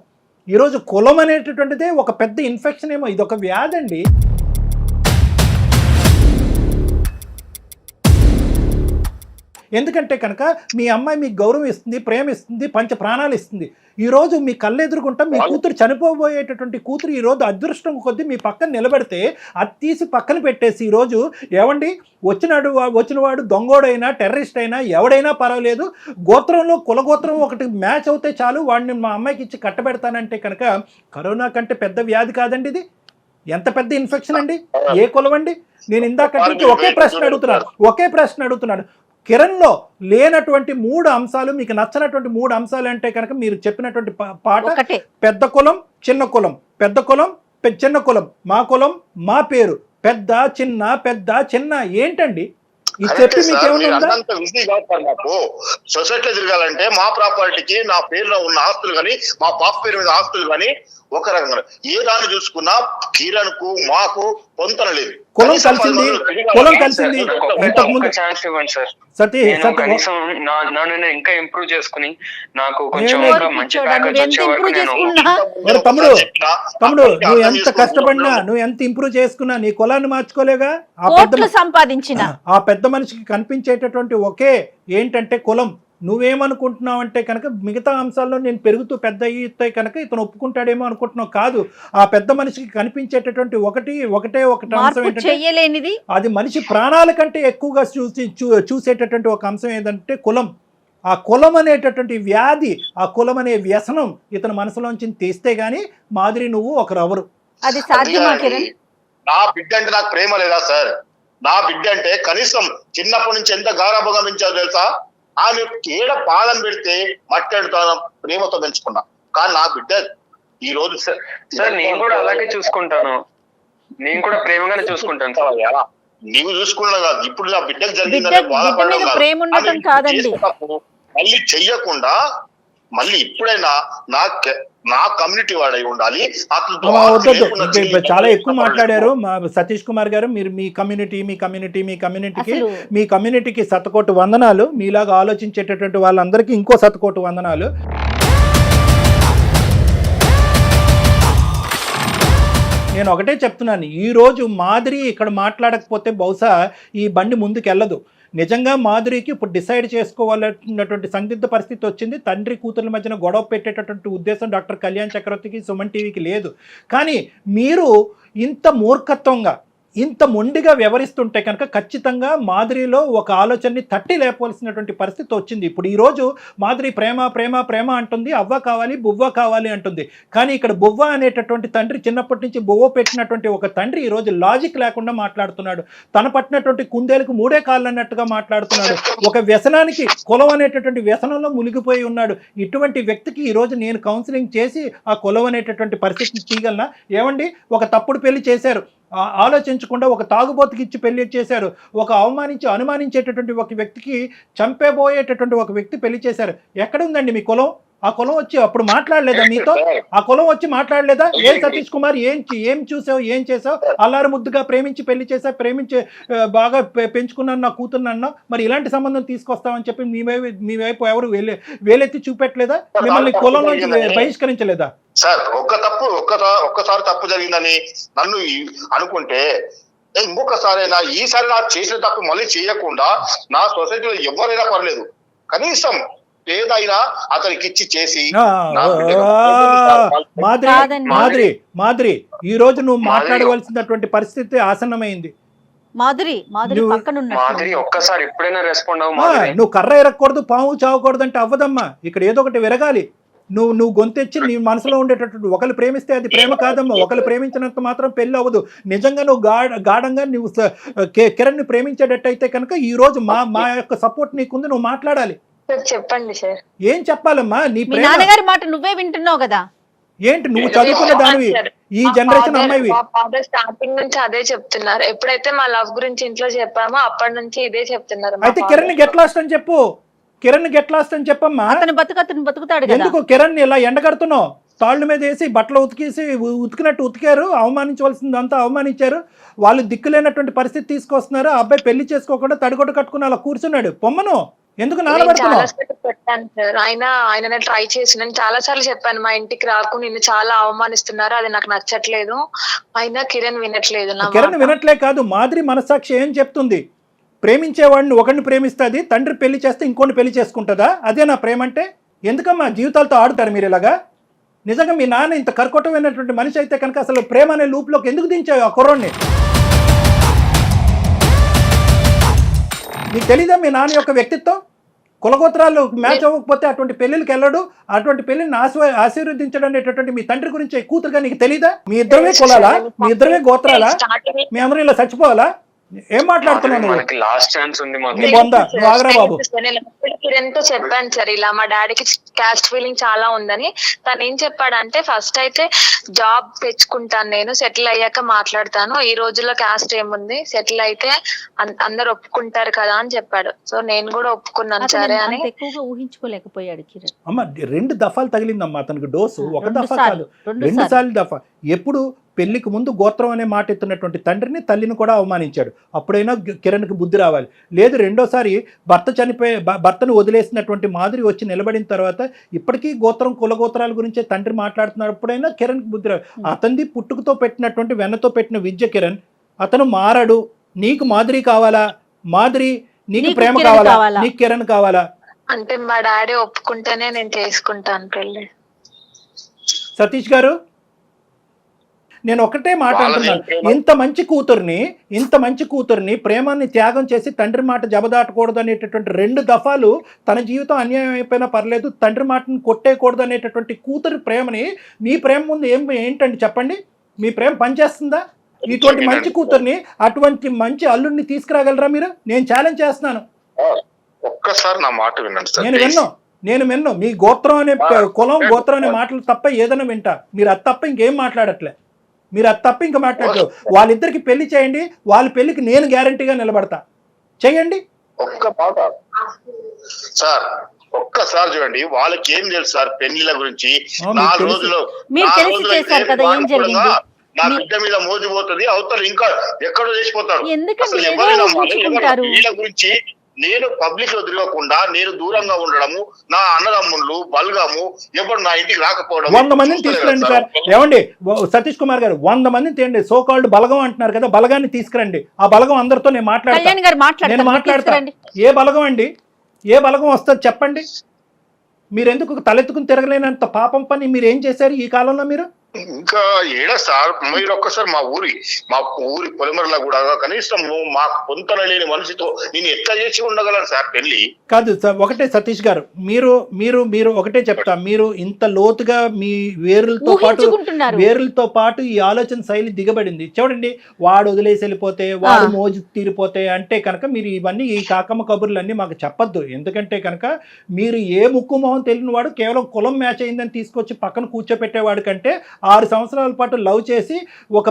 Speaker 3: ఈరోజు కులం అనేటటువంటిదే ఒక పెద్ద ఇన్ఫెక్షన్ ఏమో. ఇది ఒక వ్యాధి అండి. ఎందుకంటే కనుక మీ అమ్మాయి మీకు గౌరవం ఇస్తుంది, ప్రేమ ఇస్తుంది, పంచ ప్రాణాలు ఇస్తుంది. ఈరోజు మీ కళ్ళెదురుకుంటా మీ కూతురు చనిపోబోయేటటువంటి కూతురు ఈరోజు అదృష్టం కొద్దీ మీ పక్కన నిలబెడితే అది తీసి పక్కన పెట్టేసి ఈరోజు ఏమండి వచ్చినవాడు దొంగోడైనా టెర్రరిస్ట్ అయినా ఎవడైనా పర్వాలేదు, గోత్రంలో కులగోత్రం ఒకటి మ్యాచ్ అవుతే చాలు వాడిని మా అమ్మాయికి ఇచ్చి కట్టబెడతానంటే కనుక కరోనా కంటే పెద్ద వ్యాధి కాదండి ఇది. ఎంత పెద్ద ఇన్ఫెక్షన్ అండి, ఏ కులం అండి? నేను ఇందాక ఒకే ప్రశ్న అడుగుతున్నాను. కిరణ్లో లేనటువంటి 3 అంశాలు, మీకు నచ్చినటువంటి 3 అంశాలు అంటే కనుక మీరు చెప్పినటువంటి పాట
Speaker 2: ఒకటే.
Speaker 3: పెద్ద కులం చిన్న కులం, పెద్ద కులం చిన్న కులం, మా కులం మా పేరు, పెద్ద చిన్న ఏంటండి ఈ చెప్పి మీకేమన్నా
Speaker 6: నాకు సొసైటీలో తిరగాలంటే మా ప్రాపర్టీకి నా పేరులో ఉన్న ఆస్తులు కానీ మా పాప పేరు మీద ఆస్తులు కానీ ఒక రకంగా ఏ దాన్ని చూసుకున్నా కిరణ్ కు మాకు పొంతన లేదు.
Speaker 3: కులం కలిసింది ఇంతకుముందు
Speaker 4: ఛాన్స్ ఇవ్వండి సార్.
Speaker 3: సతీ
Speaker 4: కనీసం నన్ను ఇంకా ఇంప్రూవ్ చేసుకుని నాకు కొంచెం ఒక మంచి ప్యాకేజ్ వచ్చే వరకు నేను
Speaker 3: తమ్ముడు నువ్వు ఎంత కష్టపడినా, నువ్వు ఎంత ఇంప్రూవ్ చేసుకున్నా నీ కులాన్ని మార్చుకోలేగా. ఆ పెద్ద మనిషికి కనిపించేటటువంటి ఒకే ఏంటంటే కులం. నువ్వేమనుకుంటున్నావు అంటే కనుక మిగతా అంశాల్లో నేను పెరుగుతూ పెద్ద అయ్యితే కనుక ఇతను ఒప్పుకుంటాడేమో అనుకుంటున్నావు. కాదు, ఆ పెద్ద మనిషికి కనిపించేటటువంటి ఒకటే అంశం ఏంటంటే అది మనిషి ప్రాణాల కంటే ఎక్కువగా చూసేటటువంటి ఒక అంశం ఏంటంటే కులం. ఆ కులం అనేటటువంటి వ్యాధి, ఆ కులం అనే వ్యసనం ఇతని మనసులోంచి తీస్తే గానీ మాదిరి నువ్వు ఒకరెవరు.
Speaker 2: అది సాధ్యమా కిరణ్?
Speaker 6: నా బిడ్డ అంటే నాకు ప్రేమ లేదా సార్? నా బిడ్డ అంటే కనీసం చిన్నప్పటి నుంచి ఎంత గారాభంగా పెంచాలో తెలుసా? ఆమె ఏడ పాలన పెడితే మట్టెడుతాను ప్రేమతో పెంచుకున్నా. కానీ నా బిడ్డ ఈ రోజు
Speaker 4: సార్ నేను కూడా అలాగే చూసుకుంటాను, నేను కూడా ప్రేమగానే చూసుకుంటాను సార్.
Speaker 6: నీవు చూసుకున్నా కాదు, ఇప్పుడు నా బిడ్డకు జరిగిందని మళ్ళీ చెయ్యకుండా మళ్ళీ ఇప్పుడైనా నా కమ్యూనిటీ వాడై ఉండాలి.
Speaker 3: చాలా ఎక్కువ మాట్లాడారు మా సతీష్ కుమార్ గారు. మీరు మీ కమ్యూనిటీకి శతకోటి వందనాలు. మీలాగా ఆలోచించేటటువంటి వాళ్ళందరికీ ఇంకో శతకోటి వందనాలు. నేను ఒకటే చెప్తున్నాను, ఈరోజు మాదిరి ఇక్కడ మాట్లాడకపోతే బహుశా ఈ బండి ముందుకెళ్ళదు. నిజంగా మాధురికి ఇప్పుడు డిసైడ్ చేసుకోవాలన్నటువంటి సందిగ్ధ పరిస్థితి వచ్చింది. తండ్రి కూతుర్ల మధ్యన గొడవ పెట్టేటటువంటి ఉద్దేశం డాక్టర్ కళ్యాణ్ చక్రవర్తికి, సుమన్ టీవీకి లేదు. కానీ మీరు ఇంత మూర్ఖత్వంగా, ఇంత మొండిగా వ్యవహరిస్తుంటే కనుక ఖచ్చితంగా మాధురిలో ఒక ఆలోచనని తట్టి లేపవలసినటువంటి పరిస్థితి వచ్చింది. ఇప్పుడు ఈరోజు మాధురి ప్రేమ అంటుంది, అవ్వ కావాలి బువ్వ కావాలి అంటుంది. కానీ ఇక్కడ బువ్వ అనేటటువంటి తండ్రి, చిన్నప్పటి నుంచి బువ్వ పెట్టినటువంటి ఒక తండ్రి ఈరోజు లాజిక్ లేకుండా మాట్లాడుతున్నాడు. తన పట్టినటువంటి కుందేలకు 3 కాళ్ళు అన్నట్టుగా మాట్లాడుతున్నాడు. ఒక వ్యసనానికి, కులం అనేటటువంటి వ్యసనంలో మునిగిపోయి ఉన్నాడు. ఇటువంటి వ్యక్తికి ఈరోజు నేను కౌన్సిలింగ్ చేసి ఆ కులం అనేటటువంటి పరిస్థితిని తీయగలనా? ఏమండి, ఒక తప్పుడు పెళ్లి చేశారు, ఆలోచించకుండా ఒక తాగుబోతుకి ఇచ్చి పెళ్లి చేశారు. ఒక అనుమానించేటటువంటి ఒక వ్యక్తికి, చంపేబోయేటటువంటి ఒక వ్యక్తి పెళ్లి చేశారు. ఎక్కడ ఉందండి మీ కులం? ఆ కులం వచ్చి అప్పుడు మాట్లాడలేదా మీతో? ఆ కులం వచ్చి మాట్లాడలేదా? ఏం సతీష్ కుమార్ ఏం చూసావు, ఏం చేసావు? అల్లారు ముద్దుగా ప్రేమించి పెళ్లి చేసావు, ప్రేమించి బాగా పెంచుకున్నాను నా కూతురునన్నా, మరి ఇలాంటి సంబంధం తీసుకొస్తామని చెప్పి మీ వైపు ఎవరు వేలెత్తి చూపెట్టలేదా? మిమ్మల్ని కులం నుంచి బహిష్కరించలేదా?
Speaker 6: సార్ ఒక్కసారి తప్పు జరిగిందని నన్ను అనుకుంటే ఇంకొకసారైనా, ఈసారి నాకు చేసిన తప్పు మళ్ళీ చేయకుండా నా సొసైటీలో ఎవరైనా పర్లేదు, కనీసం ఏదైనా అతనికి ఇచ్చి చేసి.
Speaker 3: మాధురి ఈ రోజు నువ్వు మాట్లాడవలసినటువంటి పరిస్థితి ఆసన్నమైంది.
Speaker 4: ఒక్కసారి ఎప్పుడైనా రెస్పాండ్
Speaker 3: నువ్వు కర్ర ఎరగకూడదు, పాము చావకూడదు అంటే అవ్వదమ్మా. ఇక్కడ ఏదో ఒకటి విరగాలి. నువ్వు గొంతెచ్చి నీ మనసులో ఉండేటటువంటి ఒకరు ప్రేమిస్తే అది ప్రేమ కాదమ్మా. ఒకరు ప్రేమించినంత మాత్రం పెళ్ళి అవ్వదు. నిజంగా నువ్వు గాఢంగా నువ్వు కిరణ్ని ప్రేమించేటట్టయితే కనుక ఈ రోజు మా యొక్క సపోర్ట్ నీకుంది, నువ్వు మాట్లాడాలి.
Speaker 5: చెప్పండి సార్.
Speaker 3: ఏం చెప్పాలమ్మా? నీ
Speaker 2: నాన్నగారి మాట నువ్వే వింటున్నావు కదా.
Speaker 3: ఏంటి నువ్వు చదువుకున్న దానివి, ఈ జనరేషన్ అమ్మాయివి.
Speaker 5: స్టార్టింగ్ నుంచి అదే చెప్తున్నారు. ఎప్పుడైతే మా లవ్ గురించి ఇంట్లో చెప్పామో అప్పటి నుంచి ఇదే చెప్తున్నారు.
Speaker 3: అయితే కిరణ్ గెట్ లాస్ట్ అని చెప్పు, కిరణ్ గెట్ లాస్ట్ అని చెప్పమ్మా.
Speaker 2: అతను బతుకుతాడు.
Speaker 3: ఎందుకు కిరణ్ ఇలా ఎండగడుతున్నావు? తాళ్ళు మీద వేసి బట్టలు ఉతికినట్టు ఉతికారు, అవమానించవలసిందంతా అవమానించారు. వాళ్ళు దిక్కులేనటువంటి పరిస్థితి తీసుకొస్తున్నారు. ఆ అబ్బాయి పెళ్లి చేసుకోకుండా తడిగొట్టు కట్టుకుని అలా కూర్చున్నాడు. పొమ్మను ఎందుకు నానబడుతున్నావు?
Speaker 5: పెట్టాను సార్. ఆయన ట్రై చేసి నేను చాలా సార్లు చెప్పాను, మా ఇంటికి రాకు, నిన్ను చాలా అవమానిస్తున్నారు, అది నాకు నచ్చట్లేదు. అయినా కిరణ్ వినట్లేదు.
Speaker 3: కిరణ్ వినట్లే కాదు, మాదిరి మనసాక్షి ఏం చెప్తుంది? ప్రేమించేవాడిని ఒకరిని ప్రేమిస్తుంది, తండ్రి పెళ్లి చేస్తే ఇంకోటి పెళ్లి చేసుకుంటుందా? అదే నా ప్రేమ అంటే? ఎందుకమ్మా జీవితాలతో ఆడుతారు మీరు ఇలాగా? నిజంగా మీ నాన్న ఇంత కర్కోటమైనటువంటి మనిషి అయితే కనుక అసలు ప్రేమ అనే లూప్లోకి ఎందుకు దించావు ఆ కుర్రోడ్ని? నీకు తెలీదా మీ నాన్న యొక్క వ్యక్తిత్వం? కులగోత్రాలు మ్యాచ్ అవ్వకపోతే అటువంటి పెళ్లికి వెళ్ళడు, అటువంటి పెళ్లిని ఆశీర్వదించడం అనేటటువంటి మీ తండ్రి గురించి కూతురుగా నీకు తెలీదా? మీ ఇద్దరమే కులాలా? మీ ఇద్దరమే గోత్రాలా? మీ అందరూ ఇలా చచ్చిపోవాలా? ఏం మాట్లాడుతున్నావు నువ్వు?
Speaker 4: మనకి లాస్ట్ ఛాన్స్ ఉంది మాకు.
Speaker 3: నీ బొంద, నువ్వు ఆగరా బాబు.
Speaker 5: నేను కిరణ్ తో చెప్పాను సార్, ఇలా మా డాడీకి క్యాస్ట్ ఫీలింగ్ చాలా ఉందని. తను ఏం చెప్పాడంటే ఫస్ట్ అయితే జాబ్ తెచ్చుకుంటాను, నేను సెటిల్ అయ్యాక మాట్లాడతాను, ఈ రోజుల్లో క్యాస్ట్ ఏముంది, సెటిల్ అయితే అందరు ఒప్పుకుంటారు కదా అని చెప్పాడు. సో నేను కూడా ఒప్పుకున్నాను సరే అని.
Speaker 2: ఎక్కువగా ఊహించుకోలేకపోయాడు కిరణ్.
Speaker 3: అమ్మ 2 దఫాలు తగిలిందమ్మా అతనికి డోసు, ఒక దఫా కాదు 2
Speaker 2: రెండు
Speaker 3: సార్లు దఫా. ఎప్పుడు పెళ్లికి ముందు గోత్రం అనే మాట ఎత్తున్నటువంటి తండ్రిని తల్లిని కూడా అవమానించాడు. అప్పుడైనా కిరణ్కి బుద్ధి రావాలి. లేదు రెండోసారి భర్తను వదిలేసినటువంటి మాదిరి వచ్చి నిలబడిన తర్వాత ఇప్పటికీ కులగోత్రాల గురించే తండ్రి మాట్లాడుతున్నప్పుడైనా కిరణ్కి బుద్ధి రావాలి. అతనిది పుట్టుకతో పెట్టినటువంటి వెన్నతో పెట్టిన విద్య కిరణ్. అతను మారాడు. నీకు మాదిరి కావాలా? మాదిరి నీకు ప్రేమ కావాలా? నీకు కిరణ్ కావాలా?
Speaker 5: అంటే మా డాడీ ఒప్పుకుంటేనే నేను చేసుకుంటాను పెళ్లి.
Speaker 3: సతీష్ గారు, నేను ఒకటే మాట అంటున్నాను, ఇంత మంచి కూతుర్ని ప్రేమాన్ని త్యాగం చేసి తండ్రి మాట జబదాటకూడదు అనేటటువంటి 2 దఫాలు తన జీవితం అన్యాయం అయిపోయినా పర్లేదు, తండ్రి మాటను కొట్టేయకూడదు అనేటటువంటి కూతురి ప్రేమని మీ ప్రేమ ముందు ఏంటండి చెప్పండి? మీ ప్రేమ పనిచేస్తుందా? ఇటువంటి మంచి కూతుర్ని, అటువంటి మంచి అల్లుడిని తీసుకురాగలరా మీరు? నేను ఛాలెంజ్ చేస్తున్నాను.
Speaker 6: ఒక్కసారి నా మాట వినండి సార్.
Speaker 3: నేను విన్ను మీ గోత్రం అనే గోత్రం అనే మాటలు తప్ప ఏదైనా వింటా. మీరు అది తప్ప ఇంకేం మాట్లాడట్లే. ఇంకా మాట్లాడలేదు. వాళ్ళిద్దరికి పెళ్లి చేయండి, వాళ్ళ పెళ్లికి నేను గ్యారంటీగా నిలబడతా. చెయ్యండి.
Speaker 6: ఒక్క మాట సార్, ఒక్కసారి చూడండి, వాళ్ళకి ఏం తెలుసు సార్ పెళ్లిల గురించి? 4 రోజులు నా బిడ్డ మీద మోజిపోతుంది, అవతల ఇంకా ఎక్కడో చేసిపోతాడు. అసలు వీళ్ళ గురించి నేను పబ్లిక్ లో తిరగకుండా నేను దూరంగా ఉండడము, నా అన్నదమ్ముళ్ళు బలగము ఎవరు నా ఇంటికి రాకపోవడం.
Speaker 3: 100 మందిని తీసుకురండి సార్. ఏమండి సతీష్ కుమార్ గారు, 100 మందిని తేండి. సో కాల్డ్ బలగం అంటున్నారు కదా, బలగాన్ని తీసుకురండి. ఆ బలగం అందరితో నేను మాట్లాడతా. ఏ బలగం అండి? ఏ బలగం వస్తుంది చెప్పండి? మీరెందుకు తలెత్తుకుని తిరగలేనంత పాపం పని మీరు ఏం చేశారు ఈ కాలంలో? మీరు
Speaker 6: ఇంకా ఏడా సార్, మీరు ఒక్కసారి మా ఊరి పొలిమరలో కూడా కనీసం మాకు పొంతన లేని మనిషితో నేను ఎట్లా చేసి ఉండగలను సార్ పెళ్లి?
Speaker 3: కాదు సార్, ఒకటే సతీష్ గారు, మీరు ఒకటే చెప్తా. మీరు ఇంత లోతుగా మీ వేరులతో పాటు ఈ ఆలోచన శైలి దిగబడింది. చూడండి, వాడు వదిలేసి వెళ్ళిపోతే, వాడు మోజు తీరిపోతే అంటే కనుక మీరు ఇవన్నీ ఈ కాకమ్మ కబుర్లన్నీ మాకు చెప్పొద్దు. ఎందుకంటే కనుక మీరు ఏ ముక్కు మొహం తెలియని వాడు కేవలం కులం మ్యాచ్ అయిందని తీసుకొచ్చి పక్కన కూర్చోపెట్టేవాడు కంటే 6 సంవత్సరాల పాటు లవ్ చేసి ఒక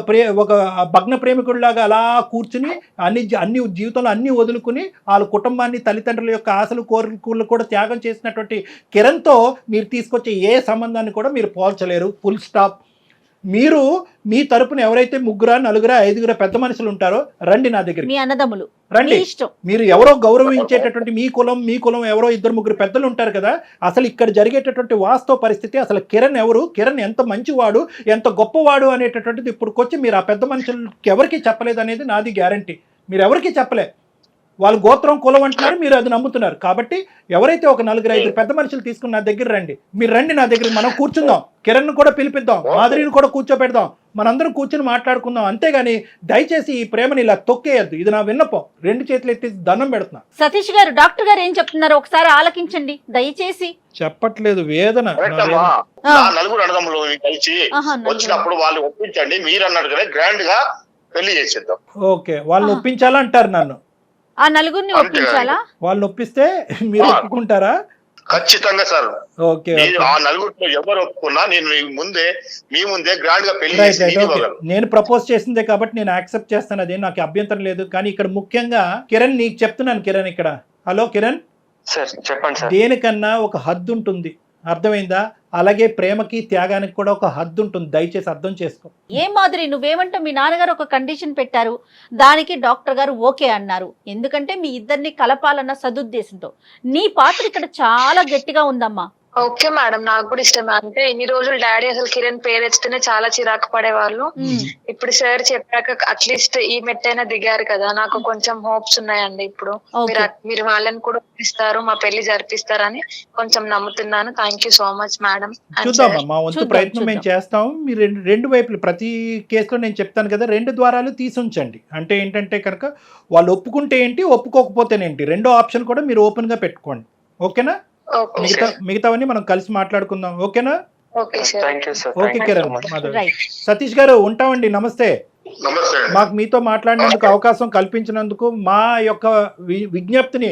Speaker 3: భగ్న ప్రేమికుడిలాగా అలా కూర్చుని అన్ని జీవితంలో అన్ని వదులుకుని వాళ్ళ కుటుంబాన్ని, తల్లిదండ్రుల యొక్క ఆశలు కోరికలు కూడా త్యాగం చేసినటువంటి కిరణ్తో మీరు తీసుకొచ్చే ఏ సంబంధాన్ని కూడా మీరు పోల్చలేరు. Full stop. మీరు మీ తరపున ఎవరైతే 3, 4, 5 పెద్ద మనుషులు ఉంటారో రండి నా దగ్గర.
Speaker 2: మీ అన్నదమ్ములు
Speaker 3: రండి. మీరు ఎవరో గౌరవించేటటువంటి మీ కులం ఎవరో 2, 3 పెద్దలు ఉంటారు కదా. అసలు ఇక్కడ జరిగేటటువంటి వాస్తవ పరిస్థితి, అసలు కిరణ్ ఎవరు, కిరణ్ ఎంత మంచివాడు, ఎంత గొప్పవాడు అనేటటువంటిది ఇప్పుడుకొచ్చి మీరు ఆ పెద్ద మనుషులకి ఎవరికి చెప్పలేదు అనేది నాది గ్యారంటీ. మీరు ఎవరికి చెప్పలే. వాళ్ళు గోత్రం కులం అంటున్నారు, మీరు అది నమ్ముతున్నారు. కాబట్టి ఎవరైతే ఒక 4, 5 పెద్ద మనుషులు తీసుకుని నా దగ్గర రండి. మీరు రండి నా దగ్గర, మనం కూర్చుందాం. కిరణ్ కూడా పిలిపిద్దాం, మాధురిని కూడా కూర్చోపెడదాం, మనందరం కూర్చుని మాట్లాడుకుందాం. అంతేగాని దయచేసి ఈ ప్రేమని ఇలా తొక్కేయద్దు. ఇది నా విన్నపం. 2 చేతులు ఎత్తి దండం పెడుతున్నా.
Speaker 2: సతీష్ గారు, డాక్టర్ గారు ఏం చెప్తున్నారు ఒకసారి ఆలకించండి దయచేసి.
Speaker 3: చెప్పట్లేదు, వేదన.
Speaker 6: నలుగురు అన్నదమ్ములు కలిసి వచ్చినప్పుడు వాళ్ళు ఒప్పించండి, మీరు అన్నట్టుగానే గ్రాండ్ గా పెళ్లి చేసేద్దాం.
Speaker 3: ఓకే, వాళ్ళని ఒప్పించాలంటారు నన్ను.
Speaker 2: ఆ నలుగురిని ఒప్పించాలా?
Speaker 3: వాళ్ళని ఒప్పిస్తే మీరు ఒప్పుకుంటారా?
Speaker 6: ఖచ్చితంగా సార్.
Speaker 3: ఓకే,
Speaker 6: ఆ నలుగురిలో ఎవరు ఒప్పుకున్నా నేను మీ ముందే గ్రాండ్ గా పెళ్లి చేసి
Speaker 3: నేను ప్రపోజ్ చేసిందే కాబట్టి నేను యాక్సెప్ట్ చేస్తాను. అదే నాకు అభ్యంతరం లేదు. కానీ ఇక్కడ ముఖ్యంగా కిరణ్ నీకు చెప్తున్నాను. కిరణ్ ఇక్కడ, హలో కిరణ్
Speaker 4: సార్ చెప్పండి సార్.
Speaker 3: దేనికన్నా ఒక హద్దు ఉంటుంది, అర్థమైందా? అలాగే ప్రేమకి త్యాగానికి కూడా ఒక హద్దు ఉంటుంది. దయచేసి అర్థం చేసుకో.
Speaker 2: ఏ మాదిరి నువ్వేమంటావు? మీ నాన్నగారు ఒక కండిషన్ పెట్టారు, దానికి డాక్టర్ గారు ఓకే అన్నారు. ఎందుకంటే మీ ఇద్దరిని కలపాలన్న సదుద్దేశంతో. నీ పాత్ర ఇక్కడ చాలా గట్టిగా ఉందమ్మా.
Speaker 5: ఓకే మేడం, నాకు కూడా ఇష్టమే. అంటే ఇన్ని రోజులు డాడీ అసలు కిరణ్ పేరు ఎత్తితేనే చాలా చిరాకు పడేవాళ్ళు. ఇప్పుడు సార్ చెప్పాక అట్లీస్ట్ ఈ మెట్టైనా దిగారు కదా, నాకు కొంచెం హోప్స్ ఉన్నాయండి. ఇప్పుడు మీరు వాళ్ళని కూడా ఒప్పిస్తారు, మా పెళ్లి జరిపిస్తారని కొంచెం నమ్ముతున్నాను. Thank you so much madam.
Speaker 3: చూద్దాం, మా వంతు ప్రయత్నం మేము చేస్తాం. మీరు రెండు వైపులు, ప్రతి కేసులో నేను చెప్తాను కదా, 2 ద్వారాలు తీసి ఉంచండి. అంటే ఏంటంటే కనుక వాళ్ళు ఒప్పుకుంటే ఏంటి, ఒప్పుకోకపోతేనేంటి, 2వ ఆప్షన్ కూడా మీరు ఓపెన్ గా పెట్టుకోండి. ఓకేనా? మిగతావన్నీ మనం కలిసి మాట్లాడుకుందాం. ఓకేనా? ఓకే కిరణ్. సతీష్ గారు ఉంటామండి. నమస్తే.
Speaker 6: నమస్తే అండి.
Speaker 3: మాకు మీతో మాట్లాడినందుకు అవకాశం కల్పించినందుకు, మా యొక్క విజ్ఞప్తిని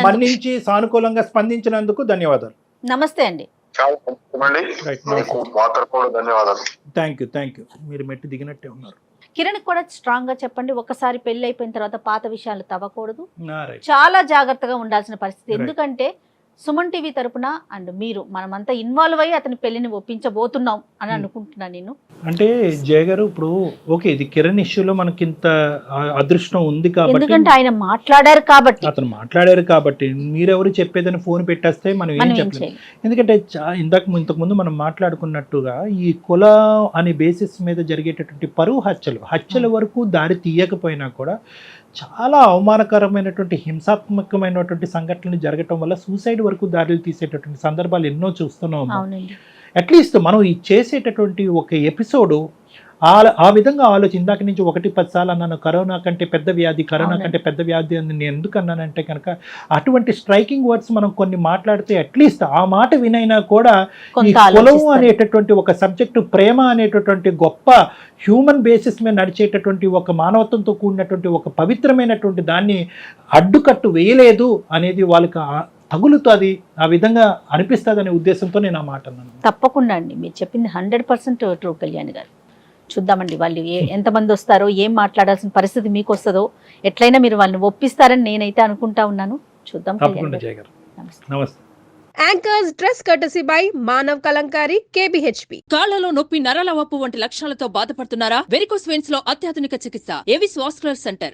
Speaker 3: మన్నించి సానుకూలంగా స్పందించినందుకు ధన్యవాదాలు.
Speaker 2: నమస్తే అండి.
Speaker 6: చాలా సంతోషమండి. మీకు మాత్రం కూడా ధన్యవాదాలు.
Speaker 3: Thank you. మీరు మెట్టు దిగినట్టే ఉన్నారు.
Speaker 2: కిరణ్ కూడా స్ట్రాంగ్ గా చెప్పండి. ఒకసారి పెళ్లి అయిపోయిన తర్వాత పాత విషయాలు తవ్వకూడదు,
Speaker 3: రైట్.
Speaker 2: చాలా జాగ్రత్తగా ఉండాల్సిన పరిస్థితి. ఎందుకంటే సుమన్ టీవీ తరపున అండ్ మీరు మనమంతా ఇన్వాల్వ్ అయ్యి అతని పెళ్లిని ఒప్పించబోతున్నాం అని అనుకుంటున్నాను నేను.
Speaker 3: అంటే జయ గారు, ఇప్పుడు ఓకే, ఇది కిరణ్ ఇష్యూలో మనకి ఇంత అదృష్టం ఉంది కాబట్టి,
Speaker 2: ఎందుకంటే ఆయన మాట్లాడారు కాబట్టి,
Speaker 3: అతను మాట్లాడారు కాబట్టి, మీరెవరు చెప్పేదని ఫోన్ పెట్టేస్తే మనం ఏం చెప్పలేం. ఎందుకంటే ఇంతకుముందు మనం మాట్లాడుకున్నట్టుగా ఈ కుల అనే బేసిస్ మీద జరిగేటటువంటి పరువు హత్యల వరకు దారి తీయకపోయినా కూడా చాలా అవమానకరమైనటువంటి హింసాత్మకమైనటువంటి సంఘటనలు జరగటం వల్ల సూసైడ్ వరకు దారులు తీసేటటువంటి సందర్భాలు ఎన్నో చూస్తున్నాం. అట్లీస్ట్ మనం ఈ చేసేటటువంటి ఒక ఎపిసోడు ఆ విధంగా ఇందాక నుంచి 1-10 సార్లు అన్నాను, కరోనా కంటే పెద్ద వ్యాధి అని నేను ఎందుకు అన్నానంటే కనుక అటువంటి స్ట్రైకింగ్ వర్డ్స్ మనం కొన్ని మాట్లాడితే అట్లీస్ట్ ఆ మాట వినైనా కూడా ఈ కులం అనేటటువంటి ఒక సబ్జెక్టు, ప్రేమ అనేటటువంటి గొప్ప హ్యూమన్ బేసిస్ మీద నడిచేటటువంటి ఒక మానవత్వంతో కూడినటువంటి ఒక పవిత్రమైనటువంటి దాన్ని అడ్డుకట్టు వేయలేదు అనేది వాళ్ళకి తగులుతుంది, ఆ విధంగా అనిపిస్తుంది అనే ఉద్దేశంతో నేను ఆ మాట అన్నాను.
Speaker 2: తప్పకుండా అండి, మీరు చెప్పింది 100% ట్రూ కళ్యాణ్ గారు. చూద్దామండి వాళ్ళు ఎంతమంది వస్తారో, ఏం మాట్లాడాల్సిన పరిస్థితి మీకు వస్తుందో, ఎట్లయినా మీరు వాళ్ళని ఒప్పిస్తారని నేనైతే అనుకుంటా ఉన్నాను. చూద్దాం.
Speaker 3: నమస్తే.
Speaker 7: Anchors dress courtesy by Manav Kalamkari, KBHP.
Speaker 8: కాళ్లలో నొప్పి, నరాల వాపు వంటి లక్షణాలతో బాధపడుతున్నారా? వెరికోస్ వెయిన్స్ లో అత్యాధునిక చికిత్స ఏవిస్ వాస్కులర్ సెంటర్.